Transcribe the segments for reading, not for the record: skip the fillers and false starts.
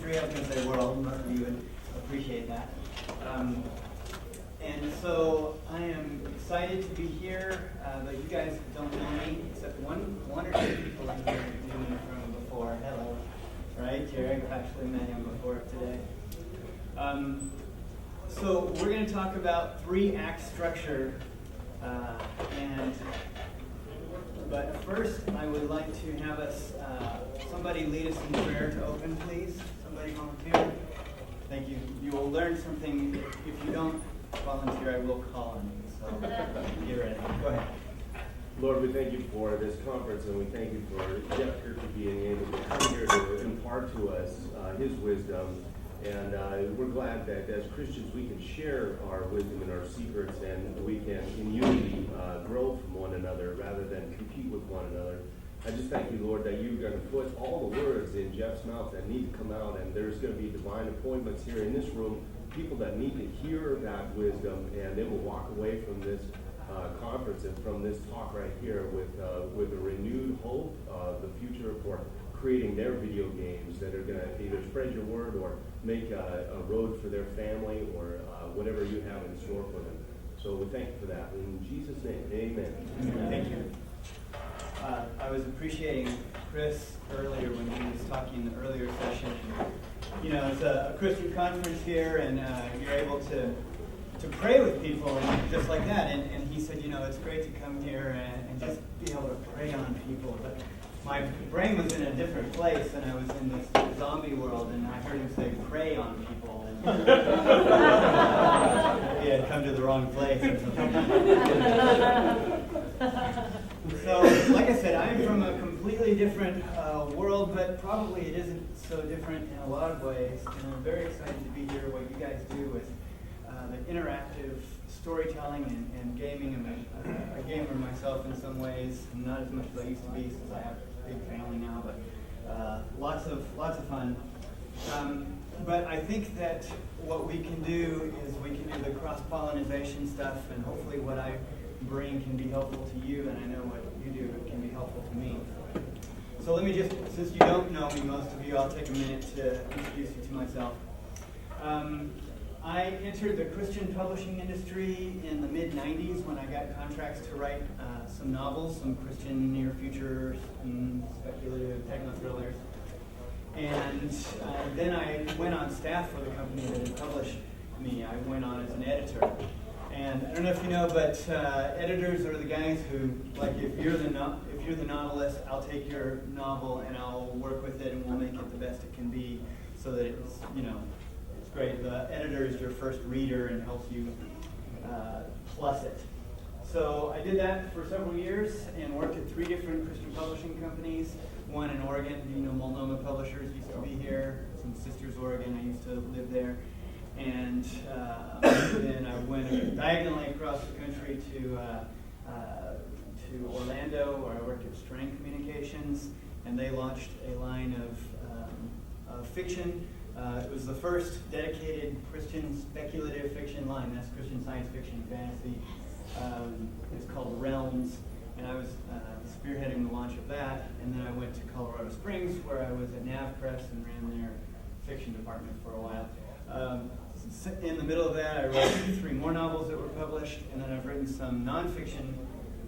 industry. I was going to say world, most of you would appreciate that. And so I am excited to be here, but you guys don't know me, except one or two people in here knew me from before. Hello. Right, Gerke, I've actually met him before today. So we're going to talk about 3-act structure, but first I would like to have us, somebody lead us in prayer to open, please. Somebody volunteer. Thank you. You will learn something. If you don't volunteer, I will call on you. So get ready. Go ahead. Lord, we thank you for this conference, and we thank you for Gerke being able to come here to impart to us his wisdom. And we're glad that as Christians we can share our wisdom and our secrets, and we can in unity grow from one another rather than compete with one another. I just thank you, Lord, that you're going to put all the words in Jeff's mouth that need to come out, and there's going to be divine appointments here in this room, people that need to hear that wisdom, and they will walk away from this conference and from this talk right here with a renewed hope of the future for creating their video games that are going to either spread your word or make a road for their family or whatever you have in store for them. So we thank you for that. In Jesus' name, amen. Thank you. I was appreciating Chris earlier when he was talking in the earlier session. You know, it's a Christian conference here, and you're able to pray with people just like that. And he said, you know, it's great to come here and just be able to pray on people. But my brain was in a different place, and I was in this zombie world, and I heard him say, pray on people. And he had come to the wrong place or something. So, like I said, I'm from a completely different world, but probably it isn't so different in a lot of ways. And I'm very excited to be here, what you guys do with the interactive storytelling and gaming. I'm a gamer myself in some ways, not as much as I used to be since I have a big family now, but lots of fun. But I think that what we can do is we can do the cross-pollination stuff, and hopefully what I bring can be helpful to you, and I know what you do can be helpful to me. So let me just, since you don't know me, most of you, I'll take a minute to introduce you to myself. I entered the Christian publishing industry in the mid-90s when I got contracts to write some novels, some Christian near future, speculative techno-thrillers. And then I went on staff for the company that had published me. I went on as an editor. And I don't know if you know, but editors are the guys who, like, if you're the novelist, I'll take your novel and I'll work with it and we'll make it the best it can be so that it's, you know, it's great. The editor is your first reader and helps you plus it. So I did that for several years and worked at 3 different Christian publishing companies. One in Oregon, you know, Multnomah Publishers used to be here. Some Sisters, Oregon, I used to live there. And then I went diagonally across the country to Orlando, where I worked at Strang Communications, and they launched a line of fiction. It was the first dedicated Christian speculative fiction line. That's Christian science fiction, fantasy. It's called Realms, and I was spearheading the launch of that. And then I went to Colorado Springs, where I was at Nav Press and ran their fiction department for a while. In the middle of that, I wrote 3 more novels that were published, and then I've written some nonfiction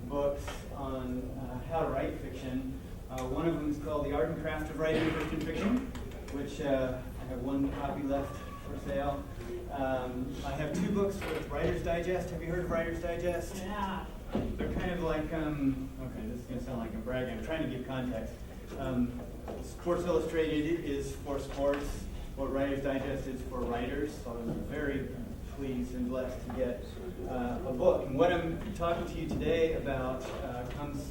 books on how to write fiction. One of them is called The Art and Craft of Writing Christian Fiction, which I have 1 copy left for sale. I have 2 books with Writer's Digest. Have you heard of Writer's Digest? Yeah. They're kind of like, okay, this is going to sound like I'm bragging. I'm trying to give context. Sports Illustrated is for sports. What Writer's Digest is for writers, so I was very pleased and blessed to get a book. And what I'm talking to you today about comes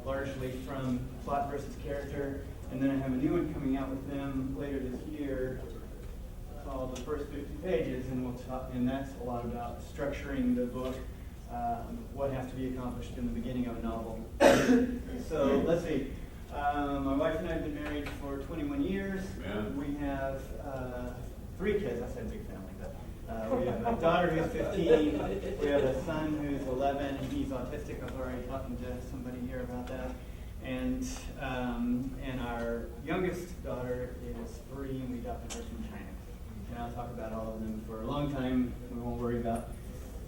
largely from plot versus character, and then I have a new one coming out with them later this year called The First 50 Pages, and we'll talk. And that's a lot about structuring the book, what has to be accomplished in the beginning of a novel. So let's see. My wife and I have been married for 21 years. Amen. We have 3 kids. I said big family, but we have a daughter who's 15. We have a son who's 11, and he's autistic. I was already talking to somebody here about that. And our youngest daughter is 3, and we adopted her from China. And I'll talk about all of them for a long time. We won't worry about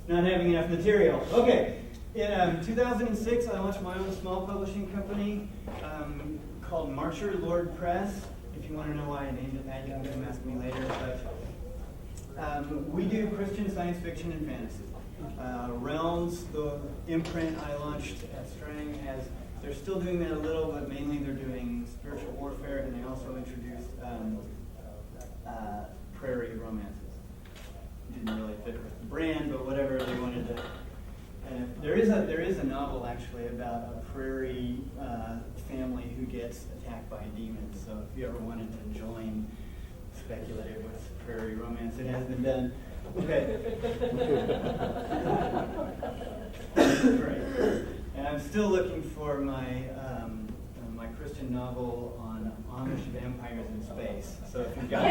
not having enough material. Okay, in 2006, I launched my own small publishing company called Marcher Lord Press. If you want to know why I named it that, you can come ask me later. But we do Christian science fiction and fantasy. Realms, the imprint I launched at Strang, they're still doing that a little, but mainly they're doing spiritual warfare, and they also introduced prairie romances. Didn't really fit with the brand, but whatever they wanted to. There is a novel actually about a prairie family who gets attacked by demons. So if you ever wanted to join speculative with prairie romance, it has been done. Okay. Great. And I'm still looking for my my Christian novel on Amish vampires in space. So if you've got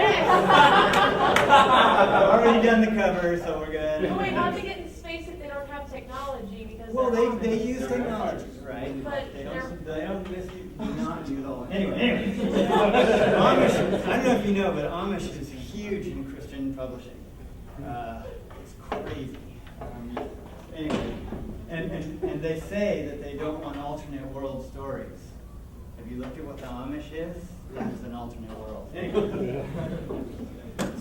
I've already done the cover, so we're good. But wait, how'd they get in space if they don't have technology? Because Well, they're they Amish? use technology, right? But They they're- don't miss you, do not use all. Anyway. Amish, I don't know if you know, but Amish is huge in Christian publishing. It's crazy. Anyway, and they say that they don't want alternate world stories. Have you looked at what the Amish is? That's an alternate world. Anyway.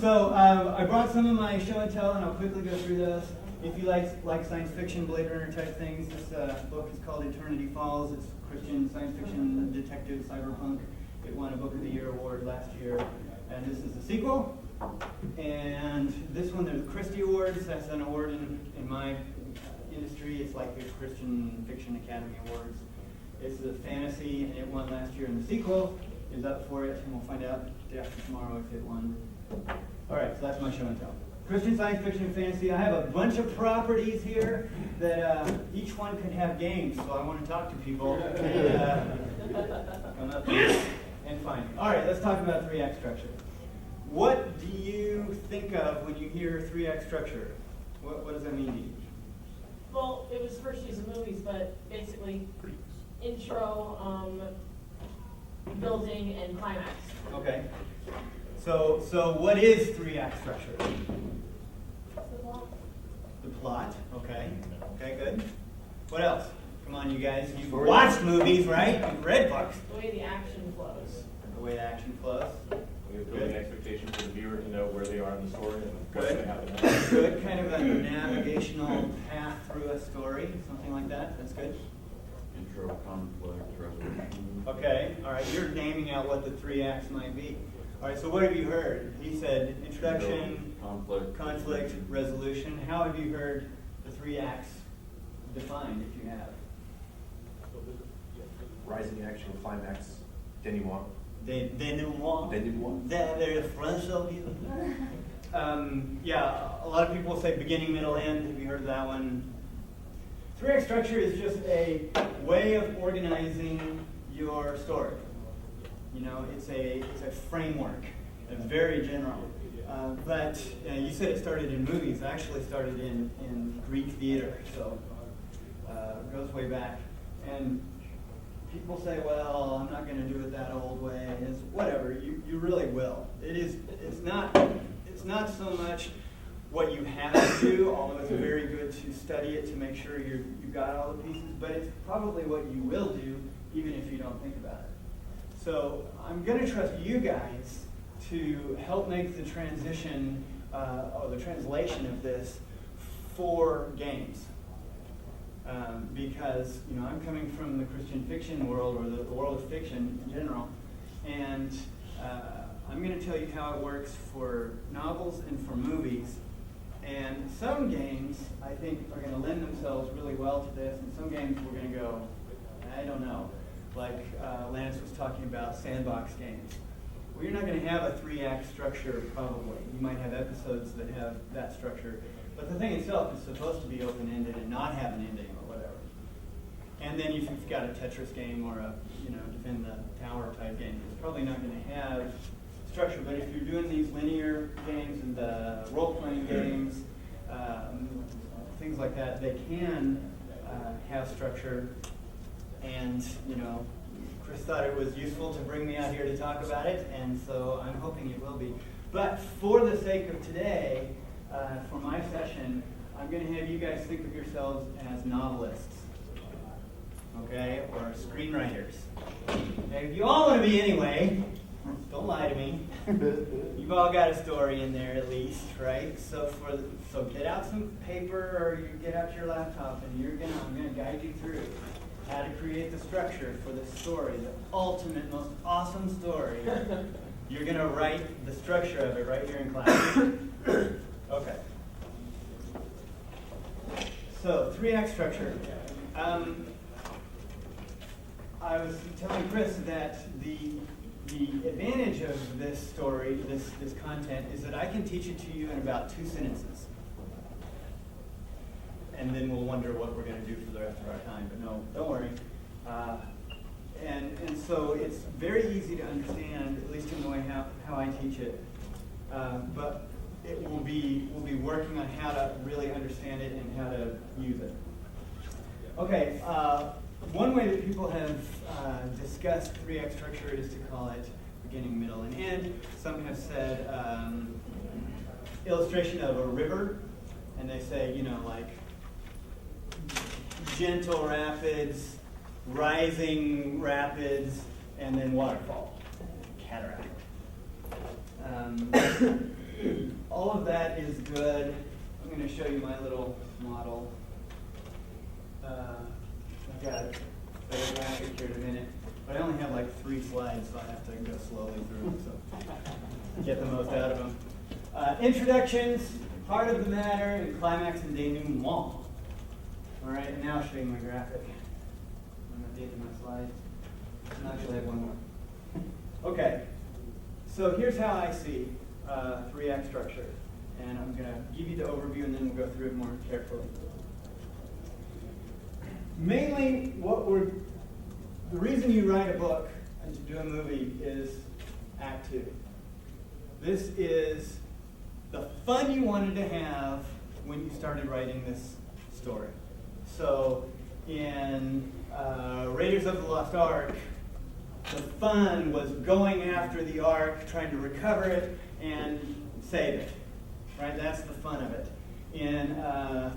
So I brought some of my show and tell, and I'll quickly go through those. If you like science fiction, Blade Runner type things, this book is called Eternity Falls. It's Christian science fiction detective cyberpunk. It won a Book of the Year award last year, and this is the sequel. And this one, there's the Christie Awards. That's an award in my industry. It's like the Christian Fiction Academy Awards. It's a fantasy, and it won last year. And the sequel is up for it, and we'll find out day after tomorrow if it won. All right, so that's my show and tell. Christian science fiction and fantasy. I have a bunch of properties here that each one could have games, so I want to talk to people. Come up and find. All right, let's talk about 3-act structure. What do you think of when you hear 3-act structure? What does that mean to you? Well, it was first used in movies, but basically intro, building, and climax. Okay. So what is 3-act structure? The plot. The plot. Okay. Okay, good. What else? Come on, you guys. You've watched movies, right? You've read books. The way the action flows. The way the action flows. We have building expectation for the viewer to know where they are in the story and what's Good. going to happen next. Good. Kind of a navigational path through a story, something like that. That's good. Intro, conflict, resolution. Okay. All right. You're naming out what the 3 acts might be. All right. So what have you heard? He said introduction, conflict, resolution. How have you heard the 3 acts defined, if you have? Rising action, climax, denouement. Denouement. They're very French of you. Yeah, a lot of people will say beginning, middle, end. Have you heard of that one? 3-act structure is just a way of organizing your story. You know, it's a framework. It's very general. But you said it started in movies. It actually started in Greek theater, so it goes way back. And people say, well, I'm not going to do it that old way. It's whatever. You really will. It's not so much what you have to do, although it's very good to study it to make sure you've got all the pieces, but it's probably what you will do even if you don't think about it. So I'm going to trust you guys to help make the transition or the translation of this for games. Because I'm coming from the Christian fiction world, or the world of fiction in general, and I'm going to tell you how it works for novels and for movies. And some games, I think, are going to lend themselves really well to this, and some games we're going to go, I don't know. Like Lance was talking about sandbox games. Well, you're not going to have a 3-act structure, probably. You might have episodes that have that structure. But the thing itself is supposed to be open-ended and not have an ending or whatever. And then if you've got a Tetris game or a defend the tower type game, it's probably not going to have structure. But if you're doing these linear games and the role-playing games, things like that, they can have structure. And Chris thought it was useful to bring me out here to talk about it, and so I'm hoping it will be. But for the sake of today, for my session, I'm going to have you guys think of yourselves as novelists, okay, or screenwriters. Okay, you all want to be anyway. Don't lie to me. You've all got a story in there at least, right? So get out some paper or you get out your laptop, and I'm gonna guide you through how to create the structure for this story, the ultimate, most awesome story. You're gonna write the structure of it right here in class. Okay. So 3-act structure. I was telling Chris that the advantage of this story, this content, is that I can teach it to you in about 2 sentences. And then we'll wonder what we're going to do for the rest of our time. But no, don't worry. And so it's very easy to understand, at least in the way how I teach it. But we'll be working on how to really understand it and how to use it. Okay. One way that people have discussed 3-act structure is to call it beginning, middle, and end. Some have said illustration of a river, and they say, like gentle rapids, rising rapids, and then waterfall, cataract. All of that is good. I'm going to show you my little model. I've got a better graphic here in a minute, but I only have like 3 slides, so I have to go slowly through them, so get the most out of them. Introductions, heart of the matter, and climax and denouement. All right, and now I'll show you my graphic. I'm at the end of my slides. I actually have one more. Okay, so here's how I see 3-act structure, and I'm going to give you the overview, and then we'll go through it more carefully. Mainly, the reason you write a book and to do a movie is Act 2. This is the fun you wanted to have when you started writing this story. So, in Raiders of the Lost Ark, the fun was going after the Ark, trying to recover it and save it. Right? That's the fun of it. In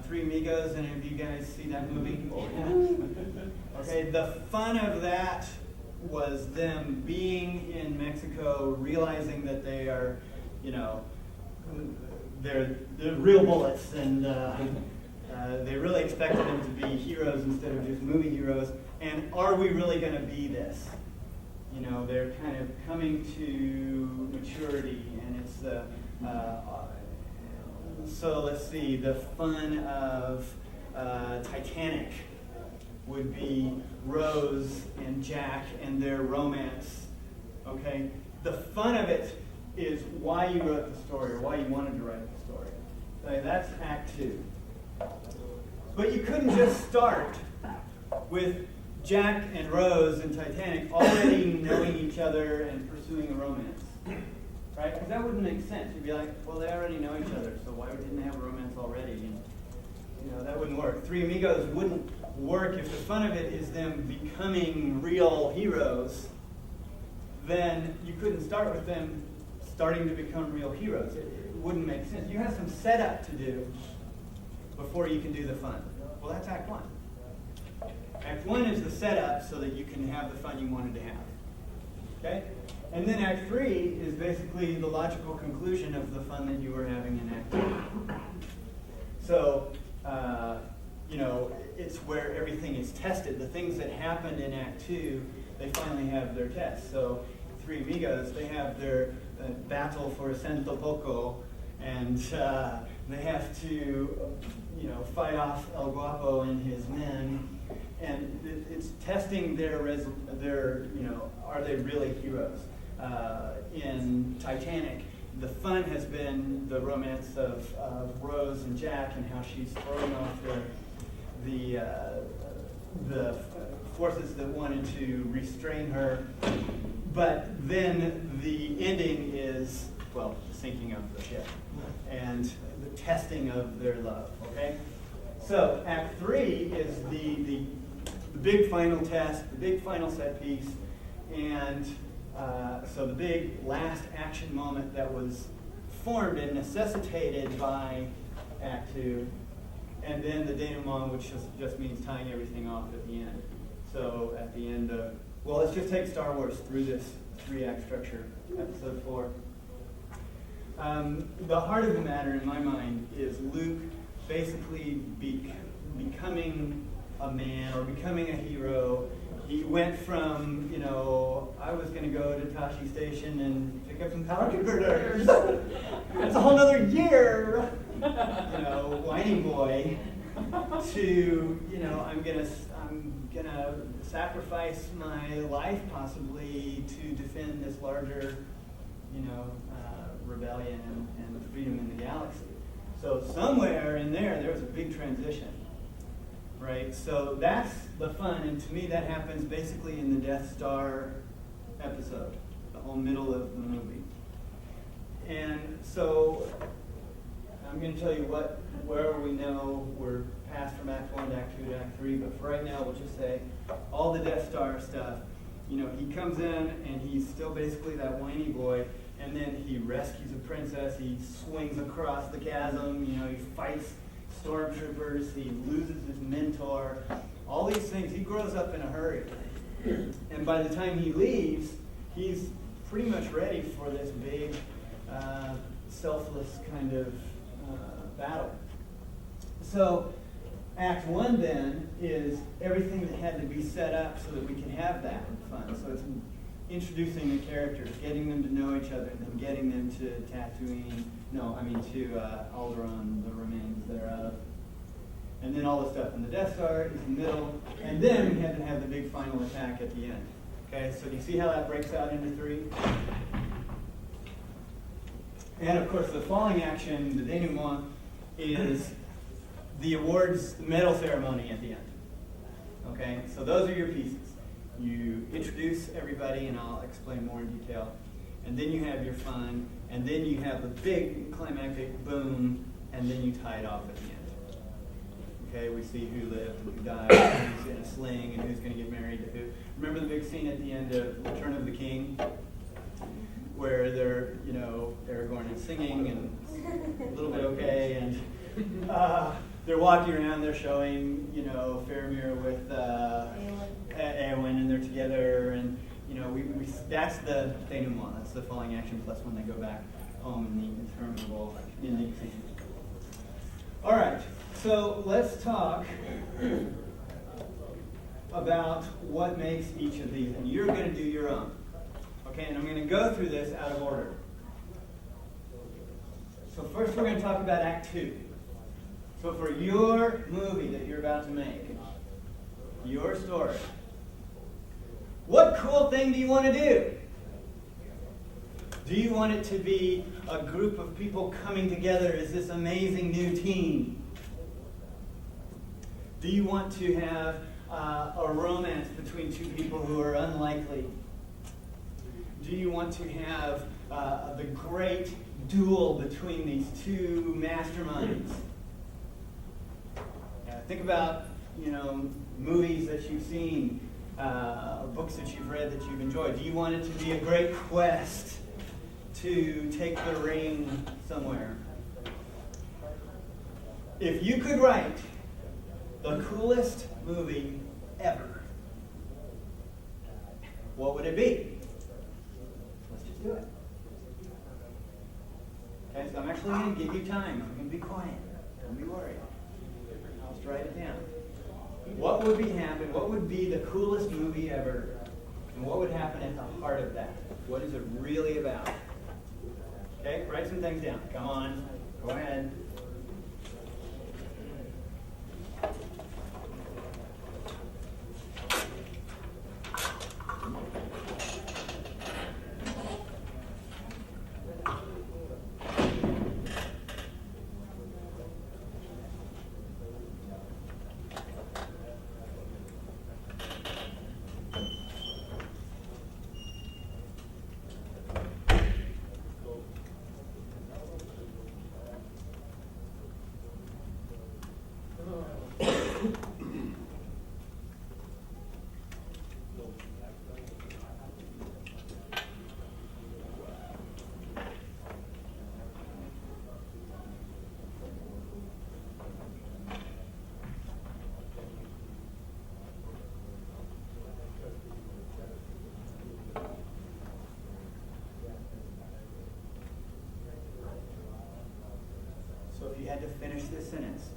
Three Amigos, any of you guys see that movie? Okay, the fun of that was them being in Mexico, realizing that they are, they're real bullets, and they really expected them to be heroes instead of just movie heroes. And are we really going to be this? They're kind of coming to maturity, and it's the so let's see, the fun of Titanic would be Rose and Jack and their romance, okay? The fun of it is why you wrote the story, or why you wanted to write the story. Okay, that's Act 2. But you couldn't just start with Jack and Rose and Titanic already knowing each other and pursuing a romance. Right? Because that wouldn't make sense. You'd be like, well, they already know each other, so why didn't they have a romance already? And, that wouldn't work. Three Amigos wouldn't work if the fun of it is them becoming real heroes. Then you couldn't start with them starting to become real heroes. It wouldn't make sense. You have some setup to do before you can do the fun. Well, that's Act 1. Act 1 is the setup so that you can have the fun you wanted to have. Okay? And then Act 3 is basically the logical conclusion of the fun that you were having in Act 2. So, it's where everything is tested. The things that happened in Act 2, they finally have their test. So, Three Amigos, they have their battle for Santo Poco, and they have to, fight off El Guapo and his men. And it's testing their are they really heroes? In Titanic, the fun has been the romance of Rose and Jack, and how she's throwing off the forces that wanted to restrain her. But then the ending is, the sinking of the ship and the testing of their love. Okay, so Act 3 is the big final test, the big final set piece. And so the big last action moment that was formed and necessitated by Act 2, and then the denouement, which just means tying everything off at the end. So at the end of, well, let's just take Star Wars through this 3-act structure, episode 4. The heart of the matter in my mind is Luke basically becoming a man or becoming a hero. He went from, I was going to go to Tashi Station and pick up some power converters. That's a whole other year, whiny boy, to, I'm gonna sacrifice my life possibly to defend this larger, rebellion and freedom in the galaxy. So somewhere in there was a big transition. Right, so that's the fun, and to me that happens basically in the Death Star episode, the whole middle of the movie. And so I'm going to tell you where we know we're passed from Act 1 to Act 2 to Act 3, but for right now we'll just say all the Death Star stuff. He comes in and he's still basically that whiny boy, and then he rescues a princess, he swings across the chasm, he fights stormtroopers, he loses his mentor, all these things. He grows up in a hurry. And by the time he leaves, he's pretty much ready for this big, selfless kind of battle. So Act 1 then is everything that had to be set up so that we can have that fun. So it's introducing the characters, getting them to know each other, and then getting them to Tatooine, to Alderaan, the remains thereof. And then all the stuff in the Death Star is in the middle, and then we had to have the big final attack at the end. Okay, so do you see how that breaks out into 3? And of course the falling action, the denouement, is the awards, the medal ceremony at the end. Okay, so those are your pieces. You introduce everybody, and I'll explain more in detail. And then you have your fun, and then you have the big climactic boom, and then you tie it off at the end. Okay, we see who lived and who died, and who's in a sling, and who's going to get married to who. Remember the big scene at the end of Return of the King, where they're, Aragorn is singing and a little bit okay, and they're walking around, they're showing, Faramir with Eowyn, and they're together, and that's the denouement, that's the falling action plus when they go back home in the interminable ending scene. All right, so let's talk about what makes each of these, and you're going to do your own. Okay, and I'm going to go through this out of order. So first we're going to talk about Act 2. So for your movie that you're about to make, your story, what cool thing do you want to do? Do you want it to be a group of people coming together as this amazing new team? Do you want to have a romance between two people who are unlikely? Do you want to have the great duel between these two masterminds? Think about, movies that you've seen, books that you've read that you've enjoyed. Do you want it to be a great quest to take the ring somewhere? If you could write the coolest movie ever, what would it be? Let's just do it. Okay, so I'm actually going to give you time. I'm going to be quiet. Don't be worried. I'll just write it down. What would happen? What would be the coolest movie ever? And what would happen at the heart of that? What is it really about? Okay, write some things down. Come on. Go ahead. if you had to finish this sentence,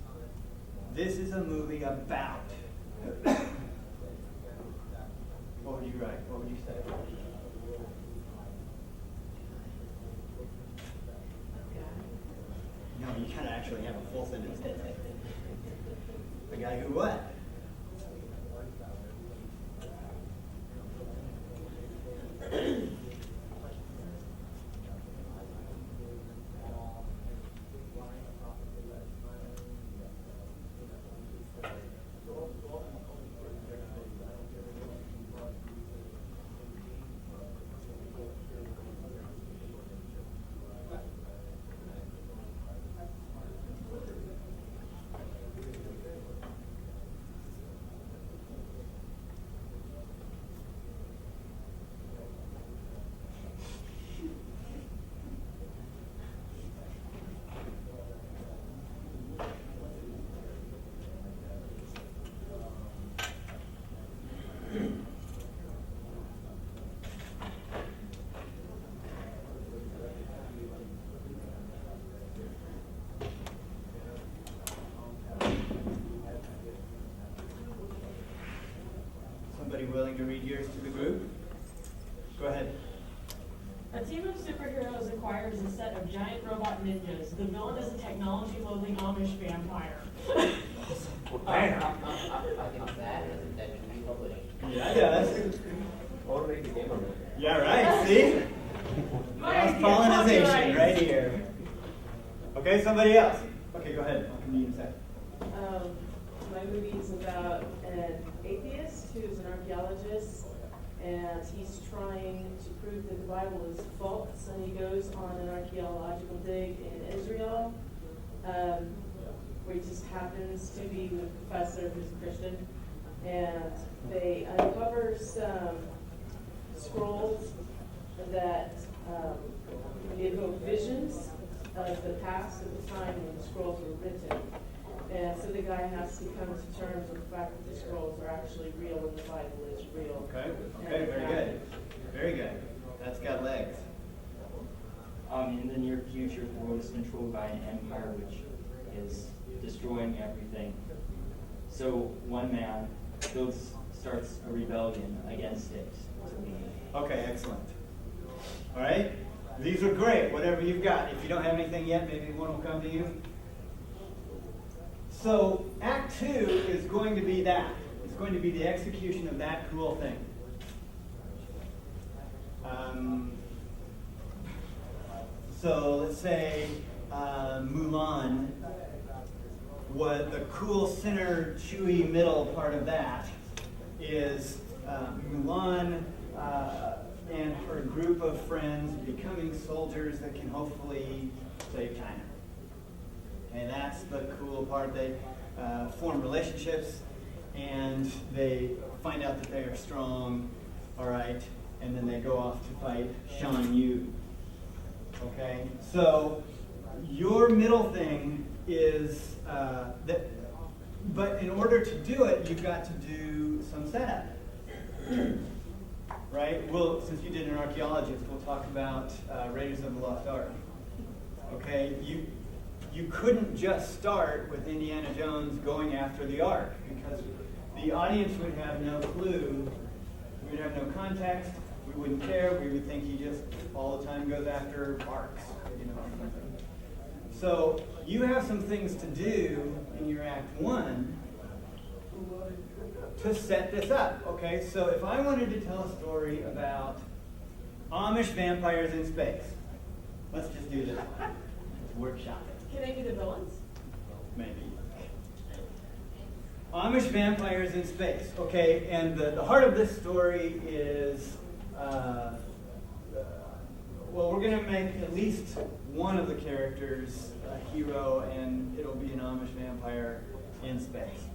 this is a movie about. What would you write? What would you say? No, you kind of actually have a full sentence. The guy who what? Somebody willing to read yours to the group? Go ahead. A team of superheroes acquires a set of giant robot ninjas. The villain is a technology-loathing Amish vampire. I think that is intentionally published. Yeah, it does. Or make a game of it. Yeah, right. See? My That's idea, pollinization copyright. right here. Okay, somebody else. Okay, go ahead. I'll come to you in a second. My movie is about an atheist who's an archaeologist, and he's trying to prove that the Bible is false, and he goes on an archaeological dig in Israel, where he just happens to be with a professor who's a Christian, and they uncover some scrolls that evoke visions of the past, at the time when the scrolls were written. And so the guy has to come to terms with the fact that the scrolls are actually real and the Bible is real. Okay, okay, very good. Very good. That's got legs. In the near future, the world is controlled by an empire which is destroying everything. So one man starts a rebellion against it to lead. Okay, excellent. All right? These are great, whatever you've got. If you don't have anything yet, maybe one will come to you. So Act 2 is going to be that. It's going to be the execution of that cool thing. So let's say Mulan, what the cool center, chewy middle part of that is Mulan and her group of friends becoming soldiers that can hopefully save China. Okay, that's the cool part. They form relationships and they find out that they are strong, all right, and then they go off to fight Shan Yu. Okay, so your middle thing is that, but in order to do it, you've got to do some setup. Right? Well, since you did an archaeologist, we'll talk about Raiders of the Lost Ark. Okay, you couldn't just start with Indiana Jones going after the Ark because the audience would have no clue, we would have no context, we wouldn't care, we would think he just all the time goes after arcs, you know. So you have some things to do in your Act 1 to set this up, okay? So if I wanted to tell a story about Amish vampires in space, let's just do this one. Let's workshop it. Can I be the villains? Maybe. Amish vampires in space, okay? And the heart of this story is, well, we're going to make at least one of the characters a hero, and it'll be an Amish vampire in space.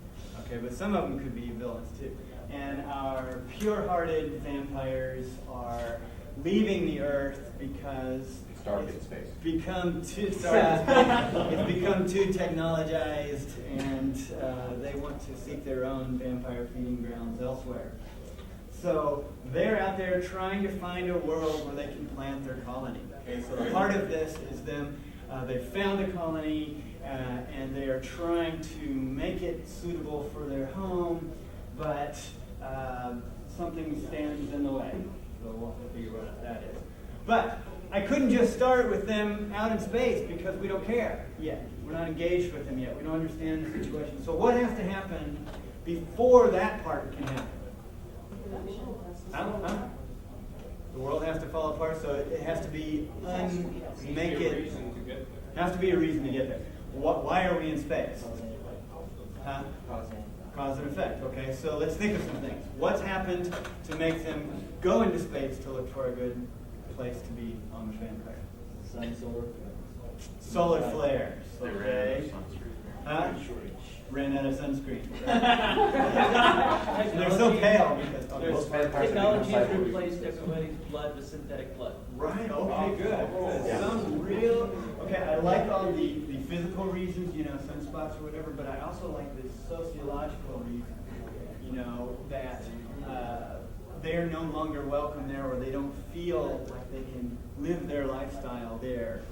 Okay, but some of them could be villains too. And our pure-hearted vampires are leaving the Earth because Starved in space. it's become too technologized, and they want to seek their own vampire feeding grounds elsewhere. So they're out there trying to find a world where they can plant their colony. Okay, so part of this is them They found a colony, and they are trying to make it suitable for their home, but something stands in the way. So we'll have to figure out what that is. But I couldn't just start with them out in space because we don't care yet. We're not engaged with them yet. We don't understand the situation. So what has to happen before that part can happen? The world has to fall apart, so it has to be has to be a reason to get there. Why are we in space? Huh? Cause and effect. Okay, so let's think of some things. What's happened to make them go into space to look for a good place to be on the vampire? Sun, Solar flares. They ran out Okay. of sunscreen. Huh? Ran out of sunscreen. And they're so pale because Most vampires Technology have has become replaced everybody's blood with synthetic blood. Right, okay, good. Yeah. Some real, okay, I like all the physical reasons, sunspots or whatever, but I also like the sociological reason, that they're no longer welcome there, or they don't feel like they can live their lifestyle there,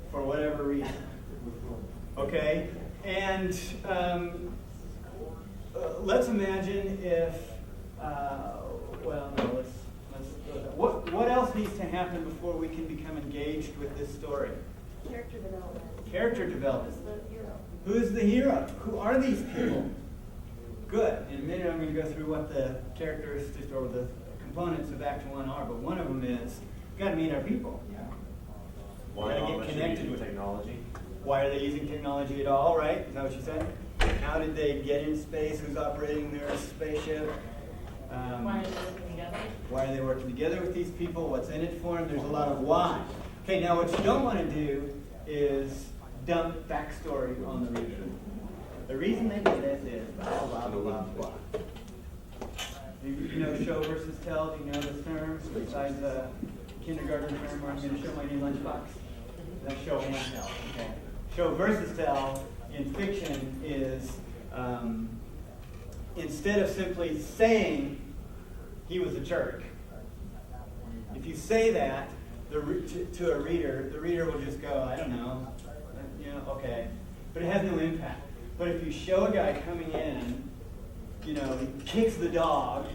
for whatever reason. Okay, and let's imagine if, what else needs to happen before we can become engaged with this story? Character development. Character development. Who's the hero? Who's the hero? Who are these people? Good. In a minute I'm going to go through what the characteristics or the components of Act 1 are, but one of them is, we've got to meet our people. Why Gotta not get much connected using with technology? Why are they using technology at all, right? Is that what you said? How did they get in space? Who's operating their spaceship? Why are they working together? Why are they working together with these people? What's in it for them? There's a lot of why. Okay, now what you don't want to do is dump backstory on the reader. The reason they do this is blah, blah, blah, blah. You know show versus tell? Do you know the terms besides the kindergarten term where I'm going to show my new lunchbox? That's show and tell. Okay. Show versus tell in fiction is instead of simply saying he was a jerk, if you say that to a reader, the reader will just go, I don't know, okay. But it has no impact. But if you show a guy coming in, he kicks the dog,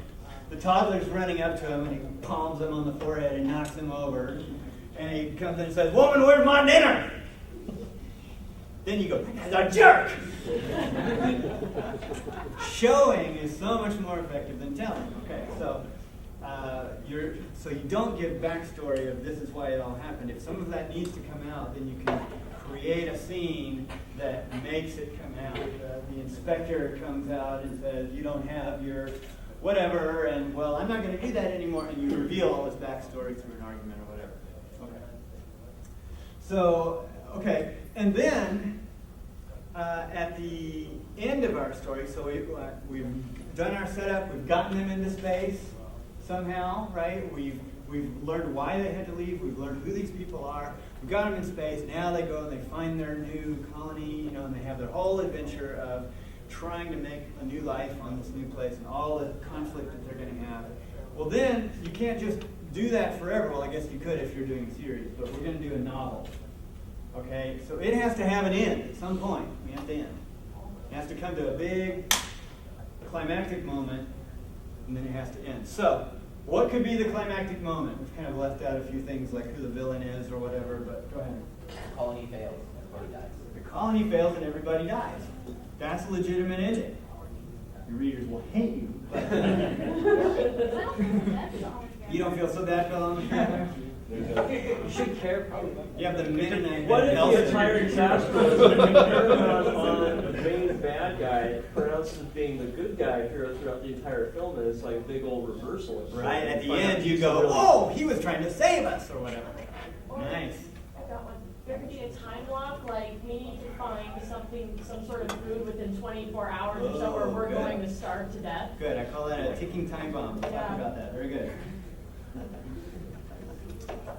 the toddler's running up to him and he palms him on the forehead and knocks him over, and he comes in and says, "Woman, where's my dinner?" Then you go, "That's a jerk!" Showing is so much more effective than telling. Okay, so you don't give backstory of this is why it all happened. If some of that needs to come out, then you can create a scene that makes it come out. The inspector comes out and says, "You don't have your whatever," and well, I'm not going to do that anymore, and you reveal all this backstory through an argument or whatever. Okay. So, okay, and then at the end of our story, so we've done our setup, we've gotten them into space somehow, right? We've learned why they had to leave, we've learned who these people are, we've got them in space, now they go and they find their new colony, and they have their whole adventure of trying to make a new life on this new place and all the conflict that they're going to have. Well, then, you can't just do that forever. Well, I guess you could if you're doing a series, but we're going to do a novel. Okay? So it has to have an end at some point. We have to end. It has to come to a big climactic moment, and then it has to end. So, what could be the climactic moment? We've kind of left out a few things like who the villain is or whatever, but go ahead. Colony fails, everybody dies. The colony fails and everybody dies. That's a legitimate ending. Your readers will hate you. But you don't feel so bad, Phil? You should care, probably. You have the Mennonite. What if Nelson. the entire cast was paramount on the main bad guy, pronounced as being the good guy here throughout the entire film, and it's like a big old reversal. Right, at the end you go, "Oh, he was trying to save us," or whatever. Nice. I got one. There could be a time lock, like we need to find some sort of food within 24 hours or so, or we're good. going to starve to death. Good, I call that a ticking time bomb. We'll talk about that. Very good.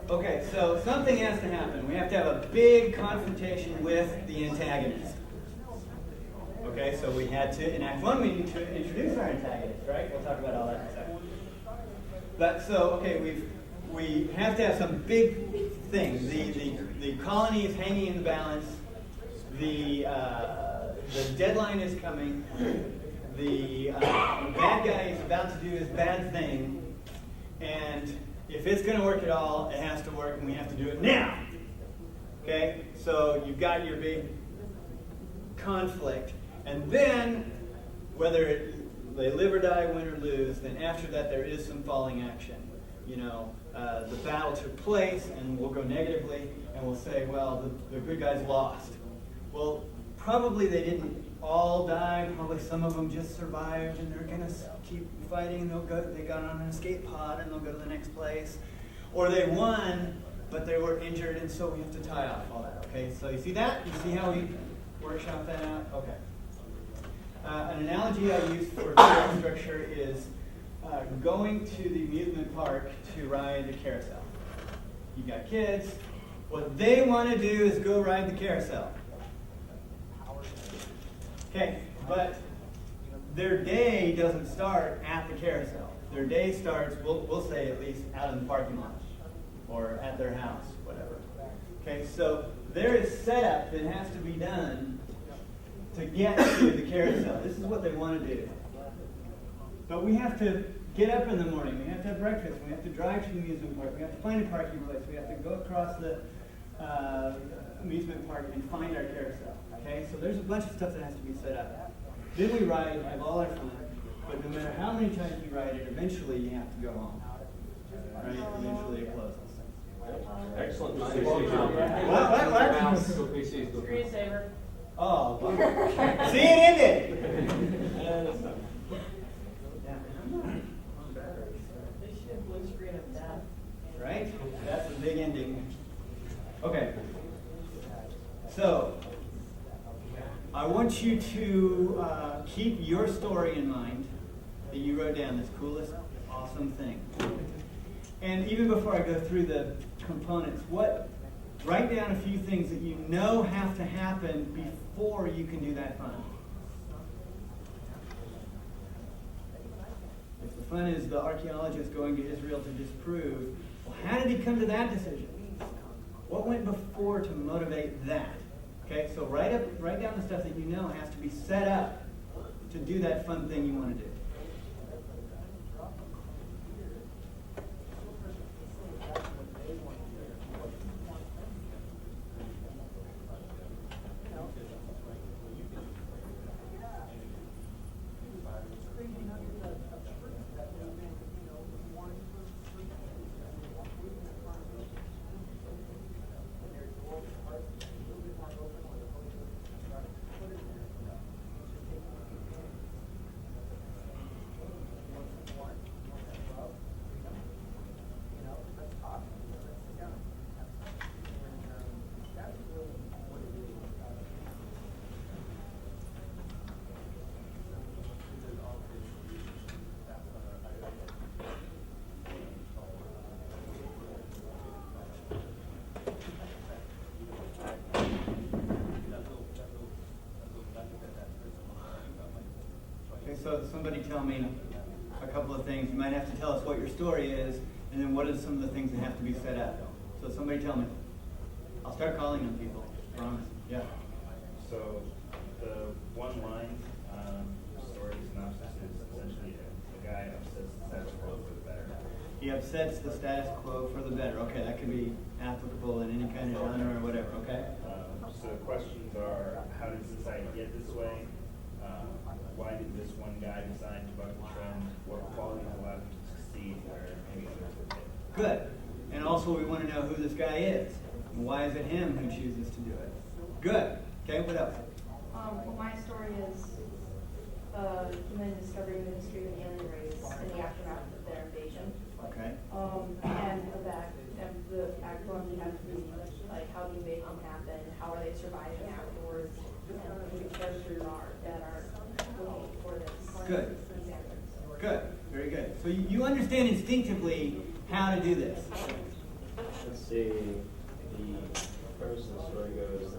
Okay, so something has to happen. We have to have a big confrontation with the antagonist. Okay, so we had to, in Act 1, we need to introduce our antagonist, right? We'll talk about all that in a second. But so, okay, we have to have some big thing. the colony is hanging in the balance. The deadline is coming. The bad guy is about to do his bad thing. And if it's going to work at all, it has to work, and we have to do it now. Okay? So you've got your big conflict. And then, whether they live or die, win or lose, then after that there is some falling action. You know, the battle took place, and we'll go negatively, and we'll say, well, the good guys lost. Well, probably they didn't all die. Probably some of them just survived, and they're going to keep fighting, and they got on an escape pod, and they'll go to the next place. Or they won, but they were injured, and so we have to tie off all that. Okay, so you see that? You see how we workshop that out? Okay. An analogy I use for career structure is going to the amusement park to ride the carousel. You got kids. What they want to do is go ride the carousel. Okay, but their day doesn't start at the carousel. Their day starts, we'll say at least, out in the parking lot or at their house, whatever. Okay, so there is setup that has to be done to get to the carousel. This is what they want to do. But we have to get up in the morning. We have to have breakfast. We have to drive to the amusement park. We have to find a parking place. We have to go across the amusement park and find our carousel. Okay, so there's a bunch of stuff that has to be set up. Then we ride, have all our fun. But no matter how many times you ride it, eventually you have to go home. Right? Eventually it closes. Excellent. What? Screensaver. Oh, wow. See, it ended. They should have blue screen of that. Right? That's the big ending. Okay. So, I want you to keep your story in mind that you wrote down, this coolest, awesome thing. And even before I go through the components, write down a few things that you know have to happen before you can do that fun. If the fun is the archaeologist going to Israel to disprove, well, how did he come to that decision? What went before to motivate that? Okay, so write down the stuff that you know has to be set up to do that fun thing you want to do. So somebody tell me a couple of things. You might have to tell us what your story is, and then what are some of the things that have to be set up. So somebody tell me. I'll start calling on people. Promise. Yeah. So the one line story synopsis is essentially the guy upsets the status quo for the better. He upsets the status quo for the better. Okay, that could be applicable in any kind of genre or whatever. Okay. So the questions are: how did society get this way? Why did this one guy decide to buck the trend? What qualities allowed him to succeed where maybe others would fail? Good. And also we want to know who this guy is. And why is it him who chooses to do it? Good. Okay, what else? Well, my story is men discovering the history of the alien race in the aftermath of their invasion. Okay. And the backbone we have to be like how the invasion happened, how are they surviving afterwards, and who the characters are that are looking for this. Good. Good. Very good. So you understand instinctively how to do this. Let's see. The premise of the story goes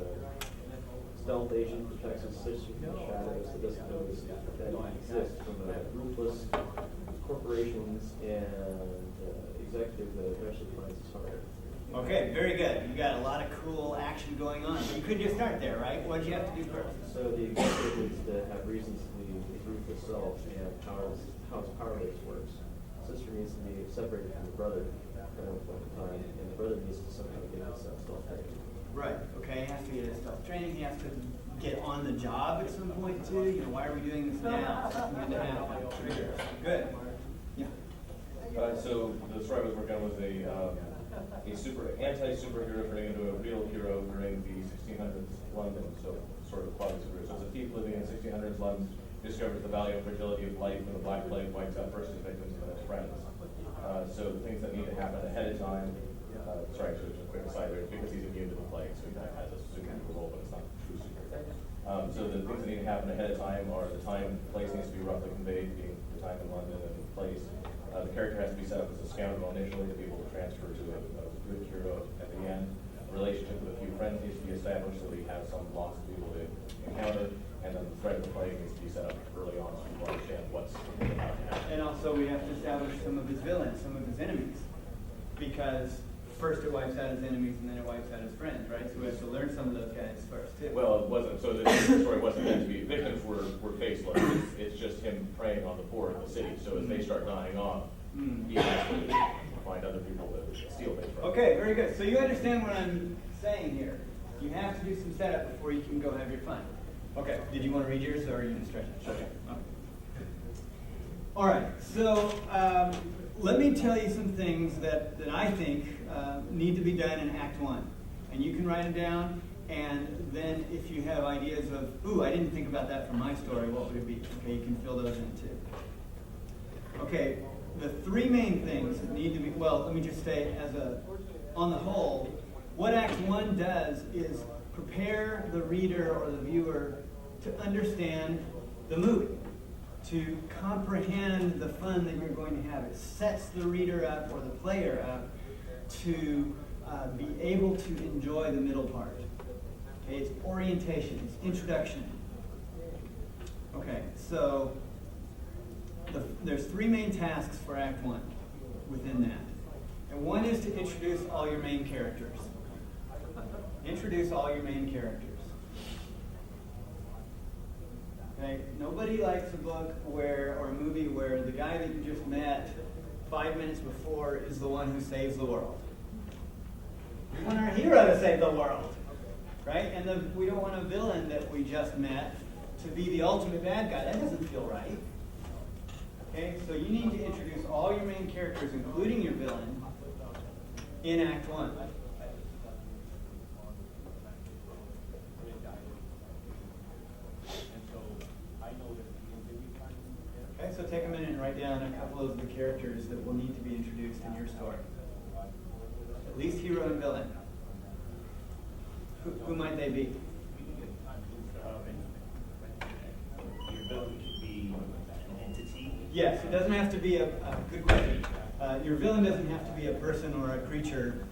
stealth agent protects his sister from the shadows that doesn't know that he exists from the ruthless corporations and executive that eventually finds his heart. Okay, very good. You got a lot of cool action going on. You couldn't just start there, right? What did you have to do first? So the executive needs to have reasons to leave the group itself and how his power base works. Sister needs to be separated from the brother at one point in time, and the brother needs to somehow get his stealth training. Right, okay, he has to get his stealth training, he has to get on the job at some point too. You know, why are we doing this now? Something had to happen. Good. Yeah. So the story I was working on was a anti-superhero turning into a real hero during the 1600s London, so sort of quasi-superhero. So it's a thief living in 1600s London, discovers the value and fragility of life when the Black Plague wipes out first his victims and then his friends. So the things that need to happen ahead of time, sorry, just a quick aside there, it's because he's immune to the plague, so he kind of has a superhero role, but it's not true superhero. So the things that need to happen ahead of time are the time, place needs to be roughly conveyed, being the time in London and the place. The character has to be set up as a scoundrel initially to be able to transfer to a good hero at the end. Relationship with a few friends needs to be established so that he has some loss to be able to encounter, and then the threat of the plague needs to be set up early on so people understand what's about to happen. And also we have to establish some of his villains, some of his enemies. Because first it wipes out his enemies and then it wipes out his friends, right? So we have to learn some of those guys first too. Well, it wasn't. So the story wasn't meant to be. Victims were faceless. It's just him preying on the poor of the city. So as they start dying off, he has to find other people to steal things from. Okay, very good. So you understand what I'm saying here. You have to do some setup before you can go have your fun. Okay. Did you want to read yours or are you just stretching? Okay. All right. So let me tell you some things that I think need to be done in Act 1. And you can write them down, and then if you have ideas of, ooh, I didn't think about that for my story, what would it be? Okay, you can fill those in too. Okay, the three main things that need to be, well, let me just say, on the whole, what Act 1 does is prepare the reader or the viewer to understand the movie, to comprehend the fun that you're going to have. It sets the reader up or the player up to be able to enjoy the middle part. Okay, it's orientation, it's introduction. Okay, so there's three main tasks for Act 1 within that. And one is to introduce all your main characters. Introduce all your main characters. Okay, nobody likes a book or a movie where the guy that you just met 5 minutes before is the one who saves the world. We want our hero to save the world, right? And we don't want a villain that we just met to be the ultimate bad guy. That doesn't feel right. Okay, so you need to introduce all your main characters, including your villain, in Act 1. Okay, so take a minute and write down a couple of the characters that will need to be introduced in your story. At least hero and villain. Who might they be? Your villain could be an entity. Yes, it doesn't have to be a good question. Your villain doesn't have to be a person or a creature.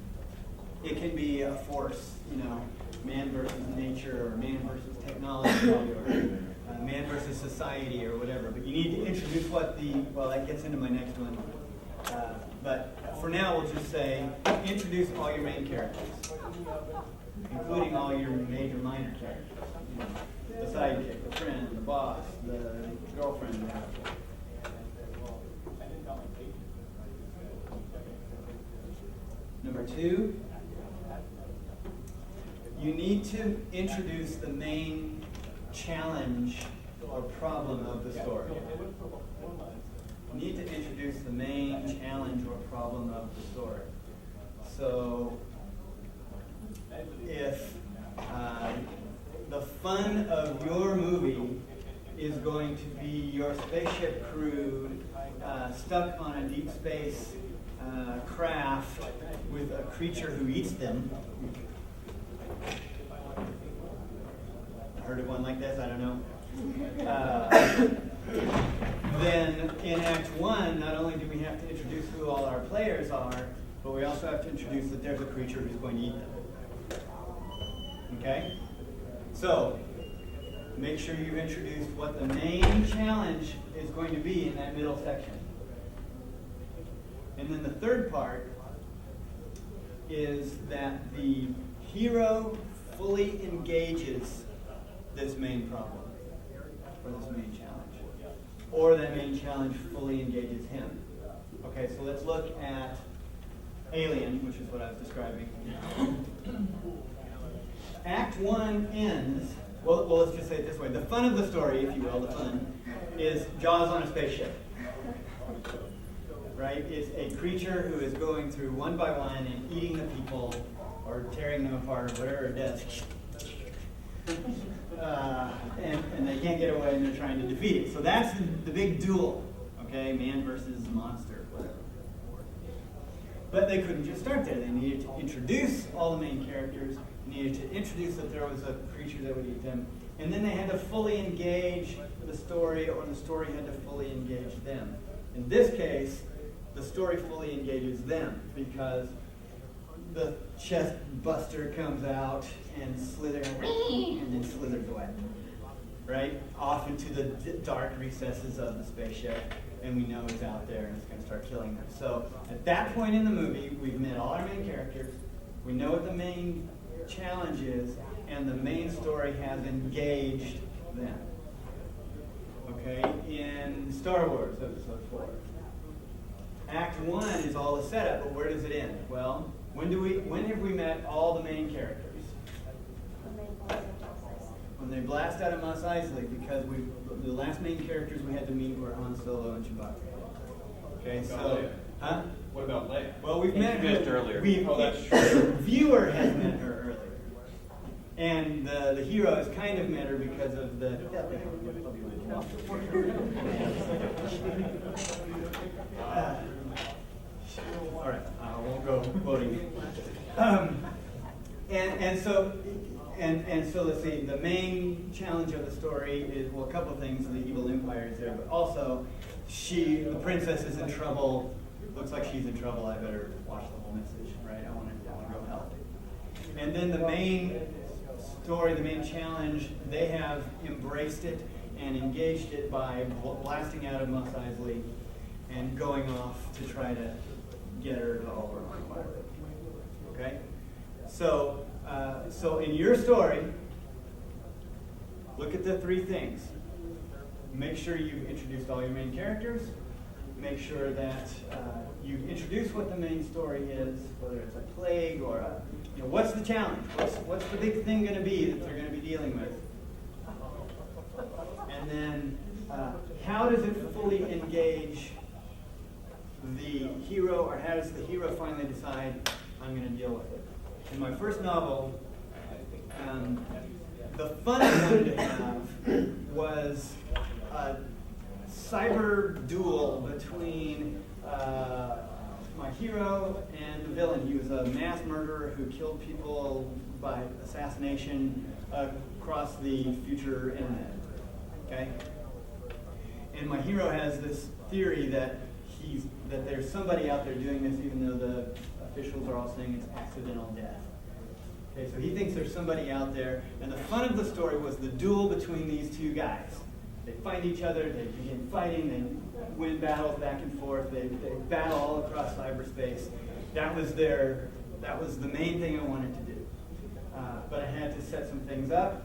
It can be a force, man versus nature, or man versus technology, or man versus society, or whatever. But you need to introduce that gets into my next one. But for now, we'll just say, introduce all your main characters, including all your major minor characters. The sidekick, the friend, the boss, the girlfriend. Number 2, you need to introduce the main challenge or problem of the story. You need to introduce the main challenge or problem of the story. So, if the fun of your movie is going to be your spaceship crew stuck on a deep space craft with a creature who eats them. Heard of one like this? I don't know. Then in Act 1, not only do we have to introduce who all our players are, but we also have to introduce that there's a creature who's going to eat them. Okay? So, make sure you've introduced what the main challenge is going to be in that middle section. And then the third part is that the hero fully engages this main problem, or this main challenge, or that main challenge fully engages him. Okay, so let's look at Alien, which is what I was describing. Act 1 ends, well, let's just say it this way. The fun of the story, if you will, the fun, is Jaws on a spaceship. Right? It's a creature who is going through one by one and eating the people, or tearing them apart, or whatever it does. And they can't get away, and they're trying to defeat it. So that's the big duel, okay? Man versus monster, whatever. But they couldn't just start there. They needed to introduce all the main characters, needed to introduce that there was a creature that would eat them, and then they had to fully engage the story, or the story had to fully engage them. In this case, the story fully engages them, because the chest buster comes out and slithers, and then slithers away, right? Off into the dark recesses of the spaceship, and we know it's out there and it's going to start killing them. So at that point in the movie, we've met all our main characters, we know what the main challenge is, and the main story has engaged them. Okay? In Star Wars, Episode 4. Act 1 is all the setup, but where does it end? Well, when have we met all the main characters? When they blast out of Mos Eisley, because the last main characters we had to meet were Han Solo and Chewbacca. Okay, so, huh? What about Leia? Well, we've met her earlier. Oh, that's true. The viewer has met her earlier, and the hero has kind of met her because of the. All right, I won't go quoting. And so let's see. The main challenge of the story is, well, a couple of things. The evil empire is there, but also the princess is in trouble. Looks like she's in trouble. I better watch the whole message, right? I want to go help. And then the main story, the main challenge, they have embraced it and engaged it by blasting out of Mos Eisley and going off to try to get her to all work on fire. Okay? So in your story, look at the three things. Make sure you've introduced all your main characters. Make sure that you introduce what the main story is, whether it's a plague or what's the challenge? What's the big thing going to be that they're going to be dealing with? And then how does it fully engage the hero, or how does the hero finally decide, I'm going to deal with it? In my first novel, the fun I wanted to have was a cyber duel between my hero and the villain. He was a mass murderer who killed people by assassination across the future internet. Okay? And my hero has this theory that there's somebody out there doing this, even though the officials are all saying it's accidental death. Okay, so he thinks there's somebody out there, and the fun of the story was the duel between these two guys. They fight each other, they begin fighting, they win battles back and forth, they battle all across cyberspace. That was the main thing I wanted to do. But I had to set some things up,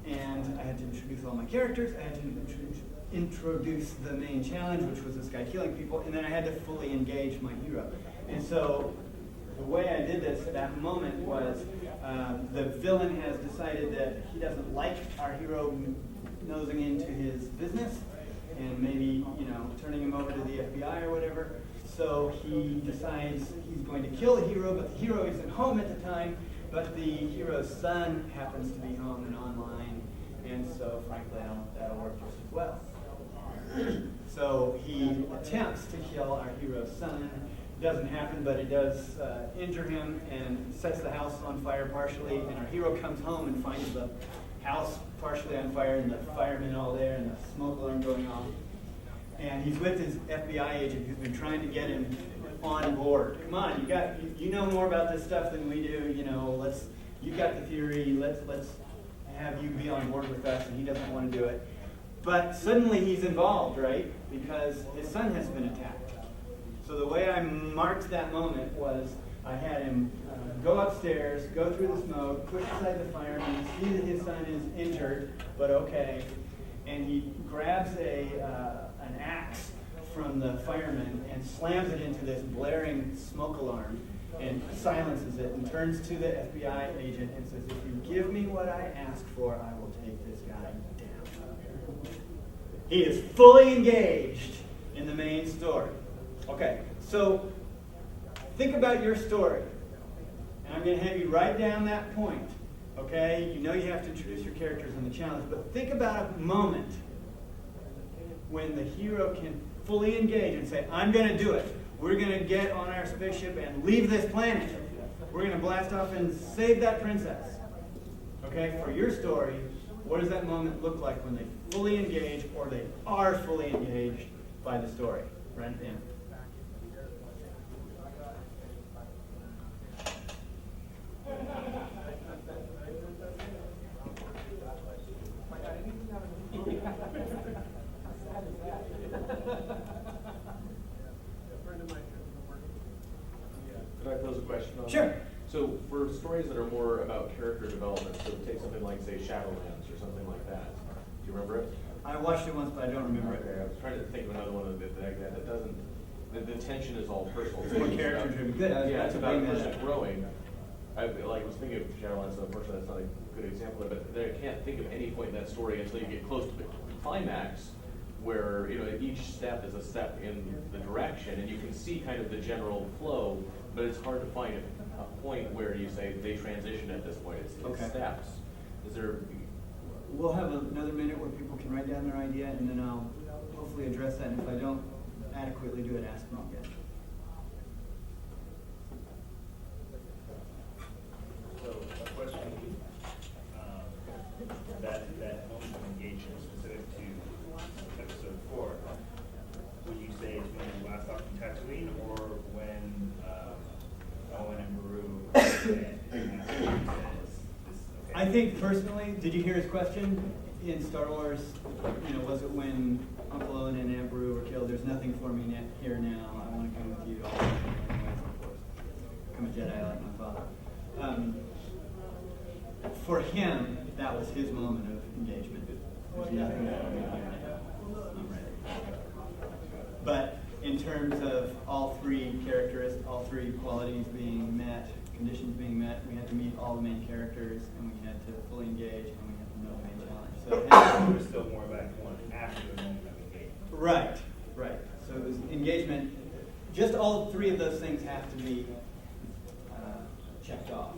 and I had to introduce all my characters, I had to introduce the main challenge, which was this guy killing people, and then I had to fully engage my hero. And so the way I did this at that moment was the villain has decided that he doesn't like our hero nosing into his business and maybe, turning him over to the FBI or whatever. So he decides he's going to kill the hero, but the hero isn't home at the time, but the hero's son happens to be home and online, and so frankly, that'll work just as well. So he attempts to kill our hero's son. It doesn't happen, but it does injure him and sets the house on fire partially, and our hero comes home and finds the house partially on fire and the firemen all there and the smoke alarm going off. And he's with his FBI agent who's been trying to get him on board. Come on, you know more about this stuff than we do. You got the theory. Let's have you be on board with us. And he doesn't want to do it. But suddenly he's involved, right? Because his son has been attacked. So the way I marked that moment was I had him go upstairs, go through the smoke, push aside the fireman, see that his son is injured, but okay, and he grabs an axe from the fireman and slams it into this blaring smoke alarm and silences it and turns to the FBI agent and says, if you give me what I asked for, I will take this guy down. He is fully engaged in the main story. Okay, so think about your story. And I'm going to have you write down that point. Okay? You know you have to introduce your characters and the challenge, but think about a moment when the hero can fully engage and say, I'm going to do it. We're going to get on our spaceship and leave this planet. We're going to blast off and save that princess. Okay? For your story, what does that moment look like when they fully engage or they are fully engaged by the story? Write it down. Could I pose a question on Sure. that? So for stories that are more about character development, so take something like, say, Shadowlands or something like that. Do you remember it? I watched it once, but I don't remember it. Okay, I was trying to think of another one that doesn't, the tension is all personal. It's more character driven. Good. I was Yeah, about it's to about a bring that person up. growing. I was thinking of Shadowlands, so unfortunately that's not a good example of it, but I can't think of any point in that story until you get close to the climax, where each step is a step in the direction, and you can see kind of the general flow, but it's hard to find a point where you say they transition at this point. It's Okay. steps. Is there? We'll have another minute where people can write down their idea, and then I'll hopefully address that. And if I don't adequately do it, ask me again. So a question, that moment of engagement specific to episode 4, would you say it's when you last off in Tatooine or when Owen and Beru says this? Okay. I think personally, did you hear his question? In Star Wars, was it when Uncle Owen and Aunt Beru were killed? There's nothing for me here now. I want to come with you to all the ways, of course. Become a Jedi like my father. For him, that was his moment of engagement. There's nothing for me here now. I'm ready. But in terms of all three characteristics, all three qualities being met, conditions being met, we had to meet all the main characters, and we had to fully engage, and we had to know the main challenge. So There's still more back one after the moment of engagement. right. So it was engagement. Just all three of those things have to be checked off.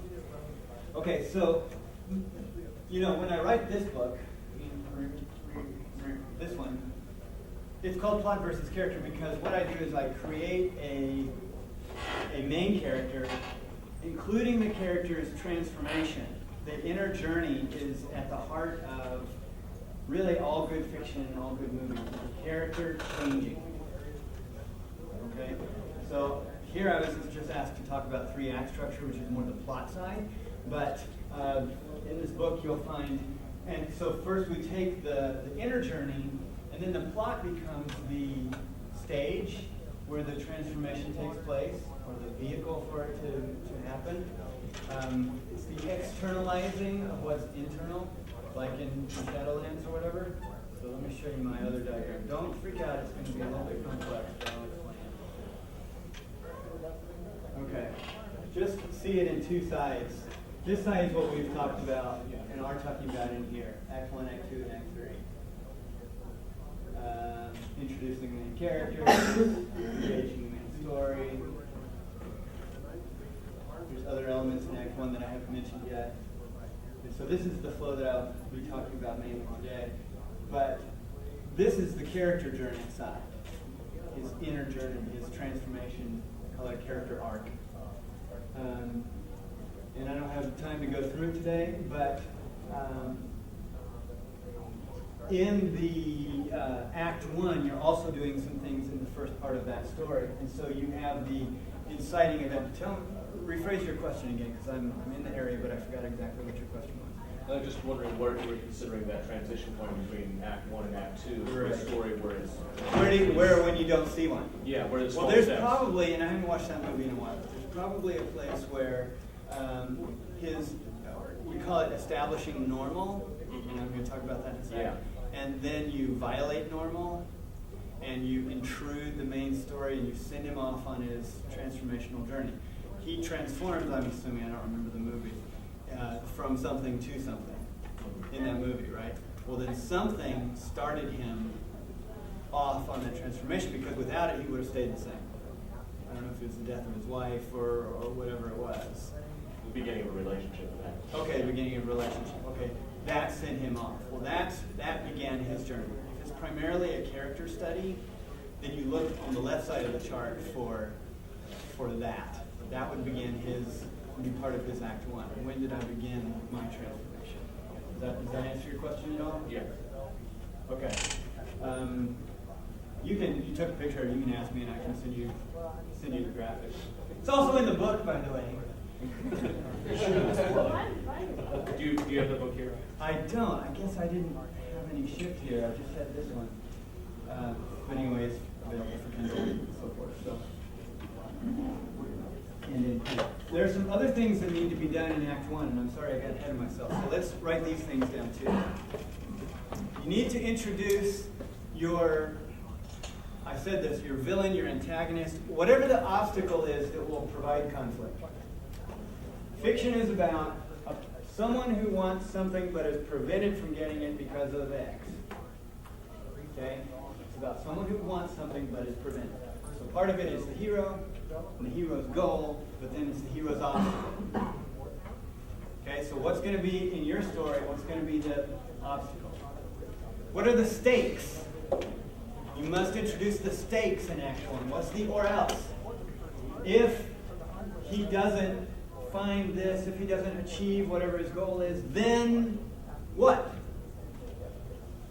Okay, so when I write this book, this one, it's called Plot versus Character because what I do is I create a main character, including the character's transformation. The inner journey is at the heart of really all good fiction and all good movies. The character changing. Okay? So here I was just asked to talk about 3-act structure, which is more the plot side. But in this book you'll find, and so first we take the inner journey, and then the plot becomes the stage where the transformation takes place, or the vehicle for it to happen. It's the externalizing of what's internal, like in Shadowlands or whatever. So let me show you my other diagram. Don't freak out, it's going to be a little bit complex, but I'll explain. Okay, just see it in two sides. This side is what we've talked about and are talking about in here, Act 1, Act 2, and Act 3. Introducing the main characters, engaging the main story. There's other elements in Act 1 that I haven't mentioned yet. And so this is the flow that I'll be talking about mainly today. But this is the character journey side, his inner journey, his transformation, call it a character arc. And I don't have time to go through it today, but in the Act 1, you're also doing some things in the first part of that story. And so you have the inciting event. Rephrase your question again, because I'm in the area, but I forgot exactly what your question was. I'm just wondering where you were considering that transition point between Act 1 and Act 2 for a Right. story where it's... Where when you don't see one? Yeah, where it's Well, small there's steps. probably, and I haven't watched that movie in a while, but there's probably a place where we call it establishing normal, and I'm going to talk about that in a second. Yeah. And then you violate normal, and you intrude the main story, and you send him off on his transformational journey. He transforms, I'm assuming, I don't remember the movie, from something to something in that movie, right? Well, then something started him off on that transformation, because without it, he would have stayed the same. I don't know if it was the death of his wife or whatever it was. The beginning of a relationship. Okay, the beginning of a relationship. Okay, that sent him off. Well, that began his journey. If it's primarily a character study, then you look on the left side of the chart for that. That would be part of his Act 1. When did I begin my transformation? Does that answer your question at all? Yeah. Okay. You took a picture, you can ask me and I can send you the graphic. It's also in the book, by the way. Do you have the book here? I don't. I guess I didn't have any shipped here. I just had this one. But anyway, it's available for Kindle and so forth. So, and there are some other things that need to be done in Act 1, and I'm sorry I got ahead of myself. So let's write these things down too. You need to introduce your, I said this, your villain, your antagonist, whatever the obstacle is that will provide conflict. Fiction is about someone who wants something but is prevented from getting it because of X. Okay? It's about someone who wants something but is prevented. So part of it is the hero and the hero's goal, but then it's the hero's obstacle. Okay? So what's going to be in your story? What's going to be the obstacle? What are the stakes? You must introduce the stakes in Act 1. What's the or else? If he doesn't find this, if he doesn't achieve whatever his goal is, then what?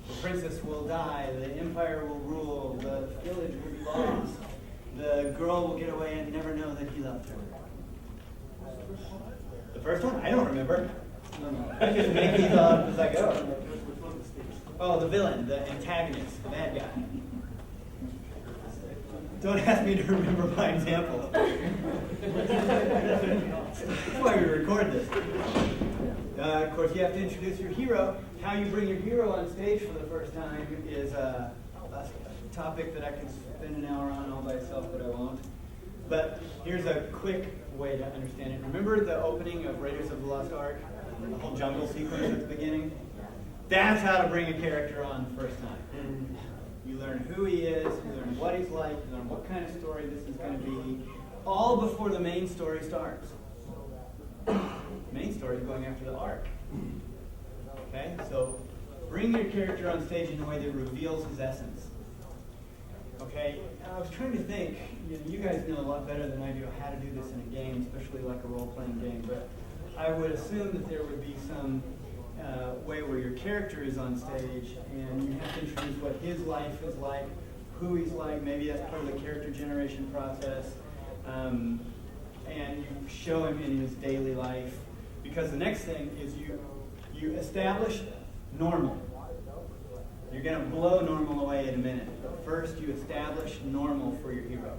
The princess will die, the empire will rule, the village will be lost, the girl will get away and never know that he loved her. The first one? I don't remember. I just make these up as I go. Oh, the villain, the antagonist, the bad guy. Don't ask me to remember my example. That's why we record this. Of course, you have to introduce your hero. How you bring your hero on stage for the first time is a topic that I can spend an hour on all by itself, but I won't. But here's a quick way to understand it. Remember the opening of Raiders of the Lost Ark? The whole jungle sequence at the beginning? That's how to bring a character on the first time. You learn who he is, you learn what he's like, you learn what kind of story this is going to be, all before the main story starts. The main story is going after the arc. Okay, so bring your character on stage in a way that reveals his essence. Okay, I was trying to think, you guys know a lot better than I do how to do this in a game, especially like a role-playing game, but I would assume that there would be some way where your character is on stage and you have to introduce what his life is like, who he's like, maybe that's part of the character generation process, and you show him in his daily life, because the next thing is you establish normal. You're going to blow normal away in a minute, but first you establish normal for your hero.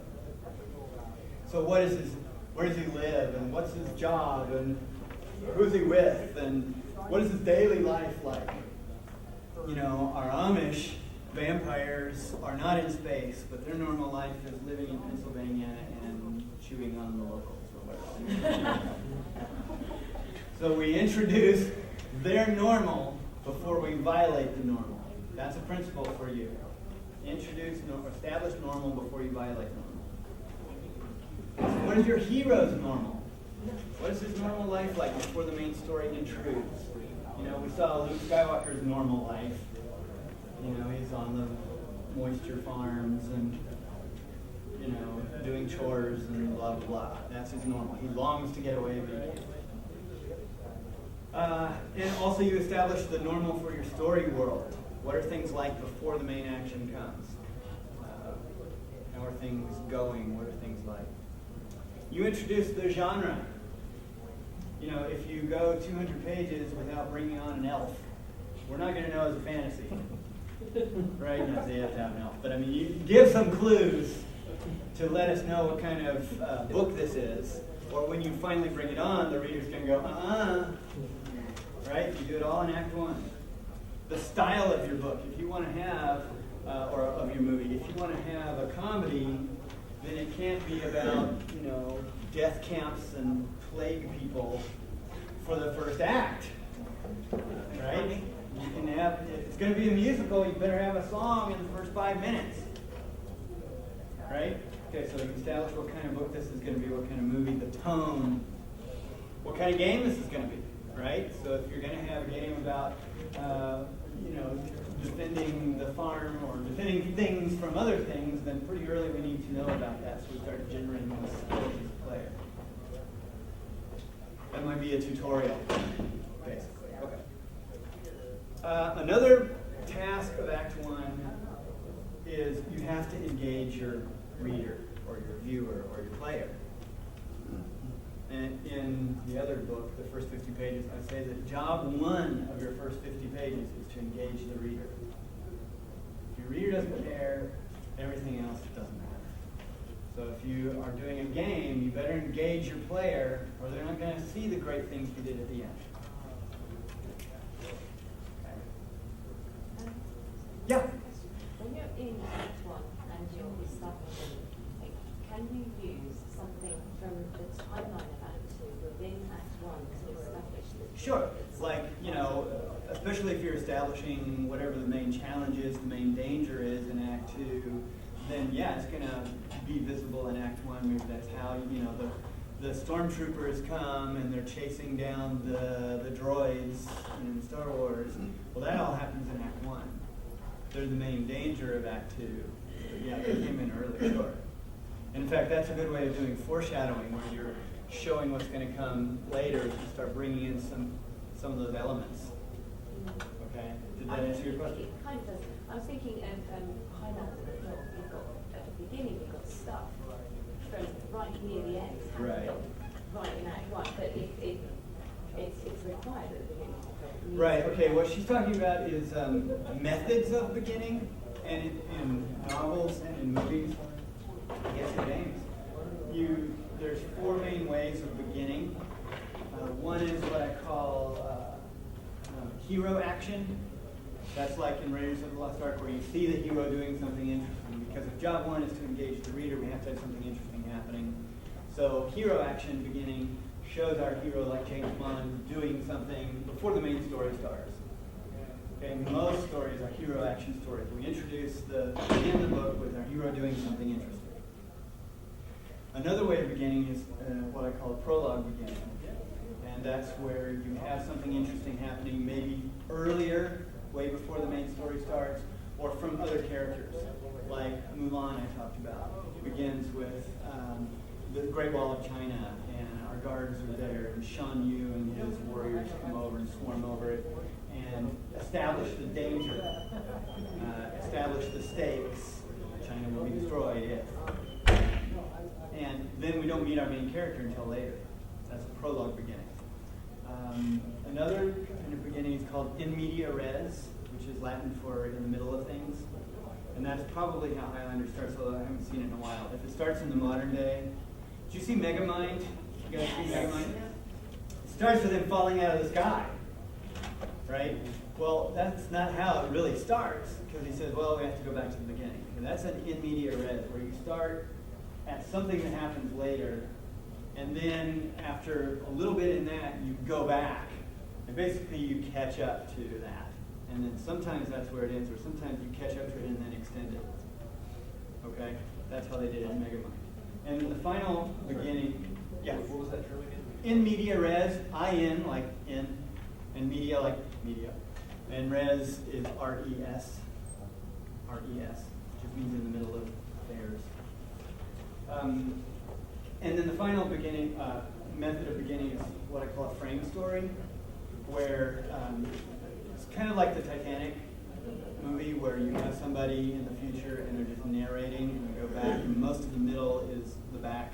So where does he live, and what's his job, and who's he with, and what is his daily life like? You know, our Amish vampires are not in space, but their normal life is living in Pennsylvania and chewing on the locals or whatever. So we introduce their normal before we violate the normal. That's a principle for you. Establish normal before you violate normal. So what is your hero's normal? What is his normal life like before the main story intrudes? You know, we saw Luke Skywalker's normal life. You know, he's on the moisture farms and, you know, doing chores and blah, blah, blah. That's his normal. He longs to get away, but he can't. And also you establish the normal for your story world. What are things like before the main action comes? How are things going? What are things like? You introduce the genre. You know, if you go 200 pages without bringing on an elf, we're not going to know it's a fantasy. Right? No, they have to have an elf. But I mean, you give some clues to let us know what kind of book this is. Or when you finally bring it on, the reader's going to go, right? You do it all in Act 1. The style of your book, if you want to have, or of your movie, if you want to have a comedy, then it can't be about, death camps and plague people for the first act, right? You can have, if it's going to be a musical, you better have a song in the first 5 minutes, right? Okay, so you establish what kind of book this is going to be, what kind of movie, the tone, what kind of game this is going to be, right? So if you're going to have a game about, defending the farm or defending things from other things, then pretty early we need to know about that, so we start generating those skills as a player. That might be a tutorial, basically. Okay. Another task of Act 1 is you have to engage your reader or your viewer or your player. And in the other book, the first 50 pages, I say that job 1 of your first 50 pages is to engage the reader. If your reader doesn't care, everything else doesn't matter. So if you are doing a game, you better engage your player or they're not going to see the great things you did at the end. Okay. Yeah? When you're in Act 1 and you're establishing, can you use something from the timeline of Act 2 within Act 1 to establish this? Sure. Like, especially if you're establishing whatever the main challenge is, the main danger is in Act 2, then yeah, it's going to be visible in Act 1. Maybe that's how, the stormtroopers come and they're chasing down the droids in Star Wars. Well, that all happens in Act 1. They're the main danger of Act 2. But yeah, they came in early, sure. And in fact, that's a good way of doing foreshadowing, where you're showing what's going to come later to start bringing in some of those elements. Okay? Did that answer your question? It kind of does. I was thinking of highlights at the top. You've got, at the beginning, you've got stuff from right near the end. Right. Right in Act 1, but it's required at the beginning. Right, okay, what she's talking about is methods of beginning, and in novels and in movies, I guess in games. There's 4 main ways of beginning. One is what I call hero action. That's like in Raiders of the Lost Ark, where you see the hero doing something interesting. Because if job 1 is to engage the reader, we have to have something interesting happening. So hero action beginning shows our hero, like James Bond, doing something before the main story starts. Okay, most stories are hero action stories. We introduce the end of the book with our hero doing something interesting. Another way of beginning is what I call a prologue beginning. And that's where you have something interesting happening maybe earlier, way before the main story starts, or from other characters. Like Mulan I talked about, begins with the Great Wall of China, and our guards are there, and Shan Yu and his warriors come over and swarm over it, and establish the danger, establish the stakes. China will be destroyed if. And then we don't meet our main character until later. That's a prologue beginning. Another kind of beginning is called in media res, which is Latin for in the middle of things. And that's probably how Highlander starts, although I haven't seen it in a while. If it starts in the modern day, did you see Megamind? You guys see Megamind? It starts with him falling out of the sky, right? Well, that's not how it really starts, because he says, well, we have to go back to the beginning. And that's an in media res, where you start at something that happens later, and then after a little bit in that, you go back, and basically you catch up to that. And then sometimes that's where it ends, or sometimes you catch up to it and then extend it. Okay? That's how they did it in Megamind. And then the final beginning, yeah. What was that term again? In media res, I-N, like in, and media, like media. And res is R-E-S. R-E-S, which means in the middle of affairs. And then the final beginning method of beginning is what I call a frame story, where it's kind of like the Titanic movie, where you have somebody in the future and they're just narrating, and we go back, and most of the middle is the back,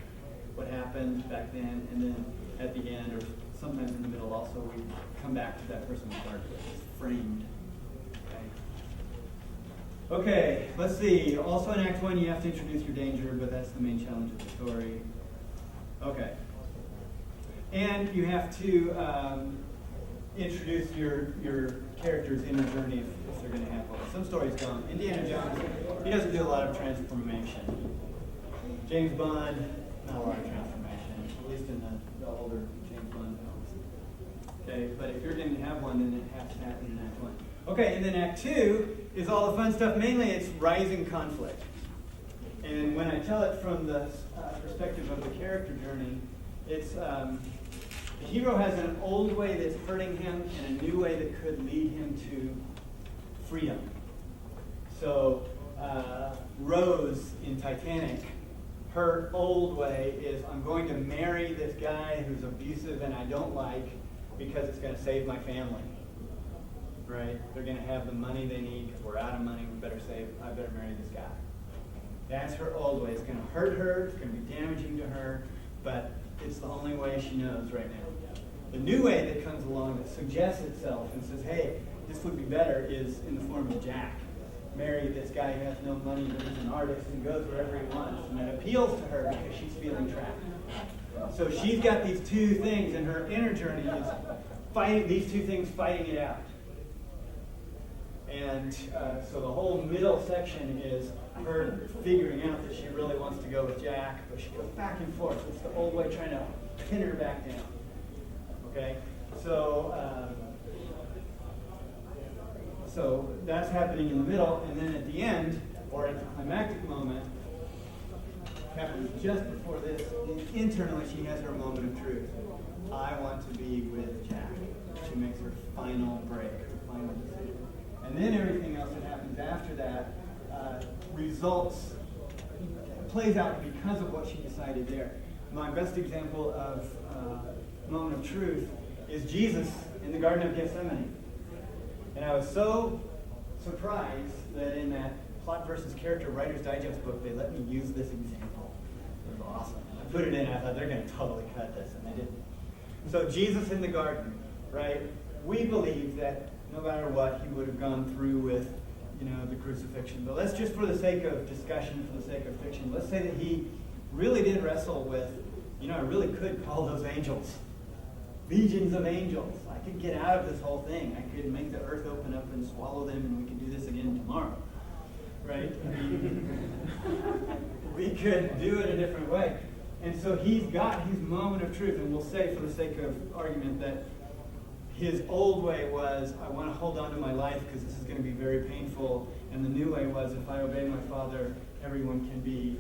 what happened back then, and then at the end, or sometimes in the middle also, we come back to that person we started with. It's framed. Okay, let's see. Also in Act 1, you have to introduce your danger, but that's the main challenge of the story. Okay. And you have to introduce your character's inner journey if they're going to have one. Some stories don't. Indiana Jones, he doesn't do a lot of transformation. James Bond, not a lot of transformation, at least in the older James Bond films. Okay, but if you're going to have one, then it has to happen in Act 1. Okay, and then Act 2 is all the fun stuff. Mainly it's rising conflict. And when I tell it from the perspective of the character journey, it's the hero has an old way that's hurting him and a new way that could lead him to freedom. So Rose in Titanic, her old way is, I'm going to marry this guy who's abusive and I don't like because it's going to save my family. Right? They're going to have the money they need because we're out of money. I better marry this guy. That's her old way. It's going to hurt her. It's going to be damaging to her. But it's the only way she knows right now. The new way that comes along that suggests itself and says, hey, this would be better, is in the form of Jack. Marry this guy who has no money, but is an artist and goes wherever he wants. And that appeals to her because she's feeling trapped. So she's got these two things, and her inner journey is fighting these two things, fighting it out. And so the whole middle section is her figuring out that she really wants to go with Jack, but she goes back and forth. It's the old way trying to pin her back down. Okay? So that's happening in the middle, and then at the end, or at the climactic moment, happens just before this, internally she has her moment of truth. I want to be with Jack. She makes her final break, her final decision. And then everything else that happens after that plays out because of what she decided there. My best example of moment of truth is Jesus in the Garden of Gethsemane. And I was so surprised that in that Plot versus Character Writer's Digest book, they let me use this example. It was awesome. I put it in, I thought they're going to totally cut this, and they didn't. So Jesus in the garden, right? We believe that no matter what, he would have gone through with, the crucifixion. But let's just, for the sake of discussion, for the sake of fiction, let's say that he really did wrestle with, I really could call those angels. Legions of angels. I could get out of this whole thing. I could make the earth open up and swallow them, and we could do this again tomorrow. Right? We could do it a different way. And so he's got his moment of truth, and we'll say, for the sake of argument, that his old way was, I want to hold on to my life because this is going to be very painful. And the new way was, if I obey my Father, everyone can be,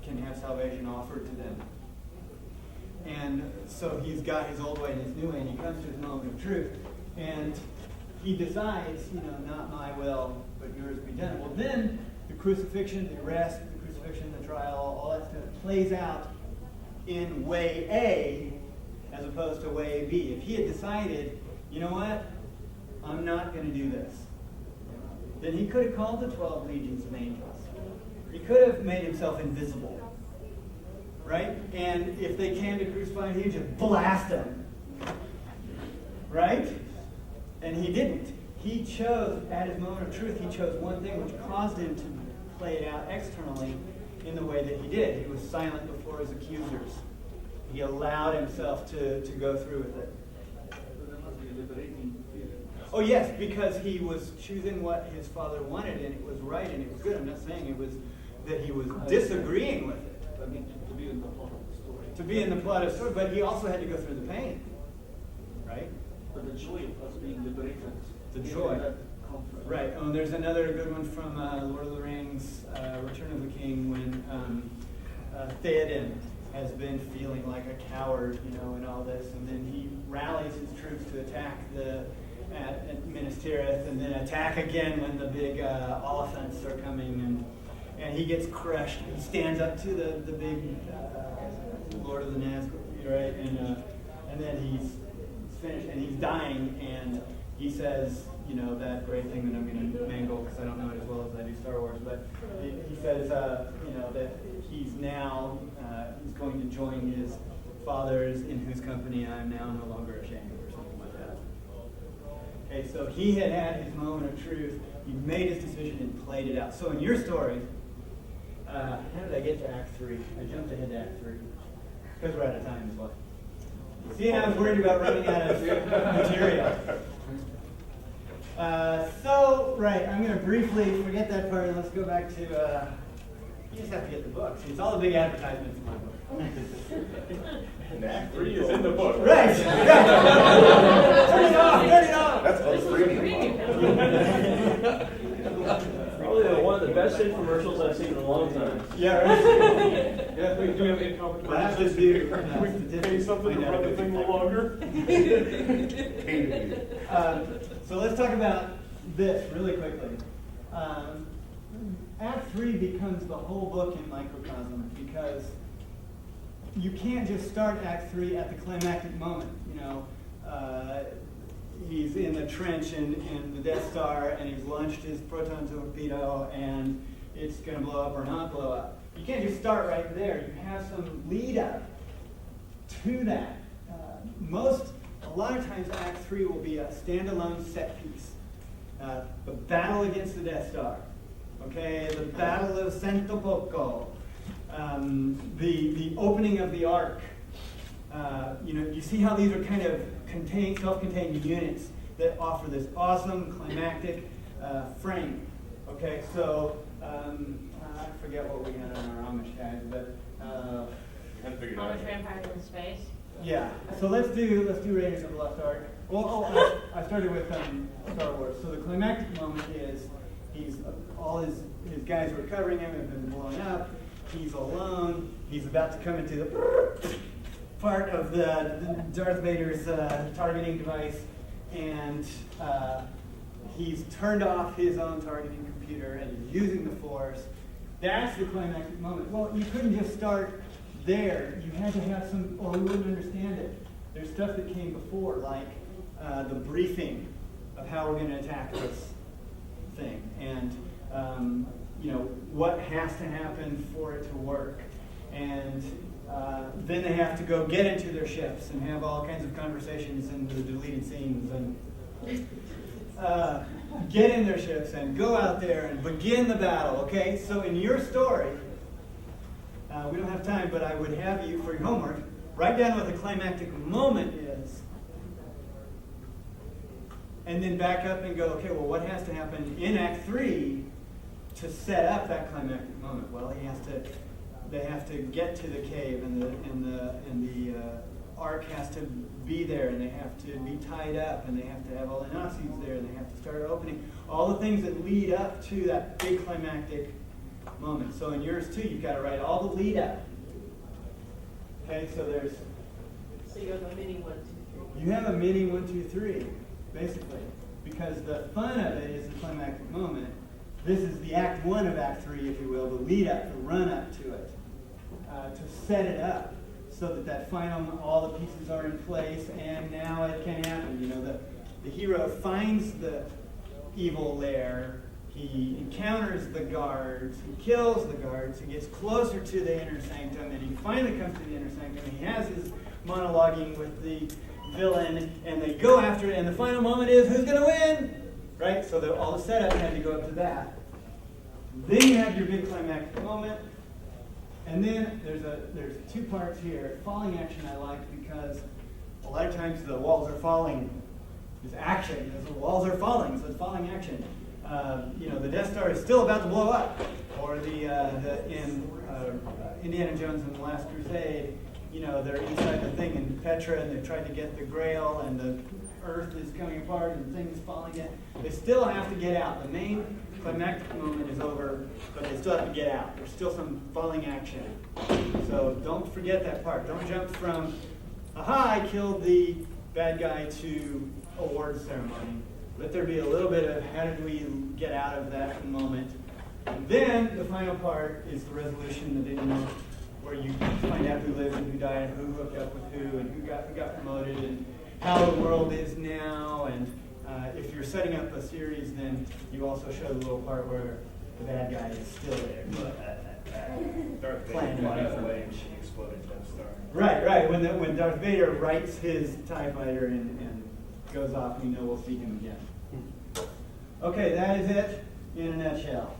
can have salvation offered to them. And so he's got his old way and his new way, and he comes to his moment of truth. And he decides, not my will, but yours be done. Well, then the crucifixion, the arrest, the crucifixion, the trial, all that stuff plays out in way A as opposed to way B. If he had decided, you know what, I'm not going to do this, then he could have called the 12 legions of angels. He could have made himself invisible. Right? And if they came to crucify him, he'd just blast them. Right? And he didn't. He chose, at his moment of truth, he chose one thing which caused him to play it out externally in the way that he did. He was silent before his accusers. He allowed himself to go through with it. Oh yes, because he was choosing what his Father wanted, and it was right, and it was good. I'm not saying it was that he was disagreeing with it. To be in the plot of the story. To be in the plot of the story, but he also had to go through the pain. Right? But the joy of us being liberated. The joy. Right. Oh, and there's another good one from Lord of the Rings, Return of the King, when Theoden has been feeling like a coward, and all this, and then he rallies his troops to attack at Minas Tirith, and then attack again when the big Oliphants are coming, and he gets crushed. He stands up to the big Lord of the Nazgûl, right? And then he's finished, and he's dying, and he says, that great thing that I'm going to mangle because I don't know it as well as I do Star Wars, but he says, that he's now he's going to join his fathers in whose company I am now no longer ashamed, or something like that. Okay, so he had his moment of truth. He made his decision and played it out. So in your story, how did I get to Act 3? I jumped ahead to Act 3 because we're out of time as well. See, I was worried about running out of material. Right, I'm going to briefly forget that part and let's go back to, you just have to get the book. See, it's all the big advertisements in my book. And Act 3 is in the book. Right. Turn it off, turn it off. That's called the freemium model. Probably one of the best infomercials I've seen in a long time. Yeah, right. Yeah, do we have income? We'll have to do Pay something to run the thing no longer? So let's talk about this really quickly. Act 3 becomes the whole book in microcosm because you can't just start Act 3 at the climactic moment. He's in the trench in the Death Star and he's launched his proton torpedo and it's going to blow up or not blow up. You can't just start right there. You have some lead up to that. A lot of times Act 3 will be a standalone set piece. The battle against the Death Star. Okay, the Battle of Santo Poco. The opening of the Ark. You see how these are kind of self-contained units that offer this awesome climactic frame. Okay, so I forget what we had on our Amish tags, but Amish vampires in space. yeah. So let's do Raiders of the Lost Ark. Well, I started with Star Wars. So the climactic moment is all his guys were covering him have been blown up. He's alone. He's about to come into the part of the Darth Vader's targeting device, and he's turned off his own targeting computer and he's using the Force. That's the climactic moment. Well, you couldn't just start there. You had to have some, or we wouldn't understand it. There's stuff that came before, like the briefing of how we're going to attack this thing, and what has to happen for it to work. And then they have to go get into their ships and have all kinds of conversations and the deleted scenes and get in their ships and go out there and begin the battle. Okay, so in your story, we don't have time, but I would have you, for your homework, write down what the climactic moment is, and then back up and go, okay, well, what has to happen in Act 3 to set up that climactic moment? Well, they have to get to the cave, and the Ark has to be there, and they have to be tied up, and they have to have all the Nazis there, and they have to start opening. All the things that lead up to that big climactic moment. So in yours too, you've got to write all the lead up. Okay, so you have a mini 1, 2, 3. you have a mini 1, 2, 3, basically, because the fun of it is the climactic moment. This is the Act 1 of Act 3, if you will, the lead up, the run up to it, to set it up so that final, all the pieces are in place, and now it can happen. The hero finds the evil lair. He encounters the guards, he kills the guards, he gets closer to the inner sanctum, and he finally comes to the inner sanctum. He has his monologuing with the villain, and they go after it, and the final moment is, who's going to win? Right? So all the setup had to go up to that. Then you have your big climactic moment, and then there's 2 parts here. Falling action I like because a lot of times the walls are falling. There's action. The walls are falling, so it's falling action. The Death Star is still about to blow up, or in Indiana Jones and the Last Crusade, they're inside the thing in Petra, and they've tried to get the Grail, and the Earth is coming apart, and things falling in. They still have to get out. The main climactic moment is over, but they still have to get out. There's still some falling action. So don't forget that part. Don't jump from, aha, I killed the bad guy, to award ceremony. Let there be a little bit of how did we get out of that moment. And then the final part is the resolution, the denouement, where you find out who lived and who died, and who hooked up with who, and who got promoted, and how the world is now. And if you're setting up a series, then you also show the little part where the bad guy is still there. Darth Playing Vader one got of away and she exploded Death Star. Right. When Darth Vader writes his TIE fighter and goes off, we know we'll see him again. Okay, that is it in a nutshell.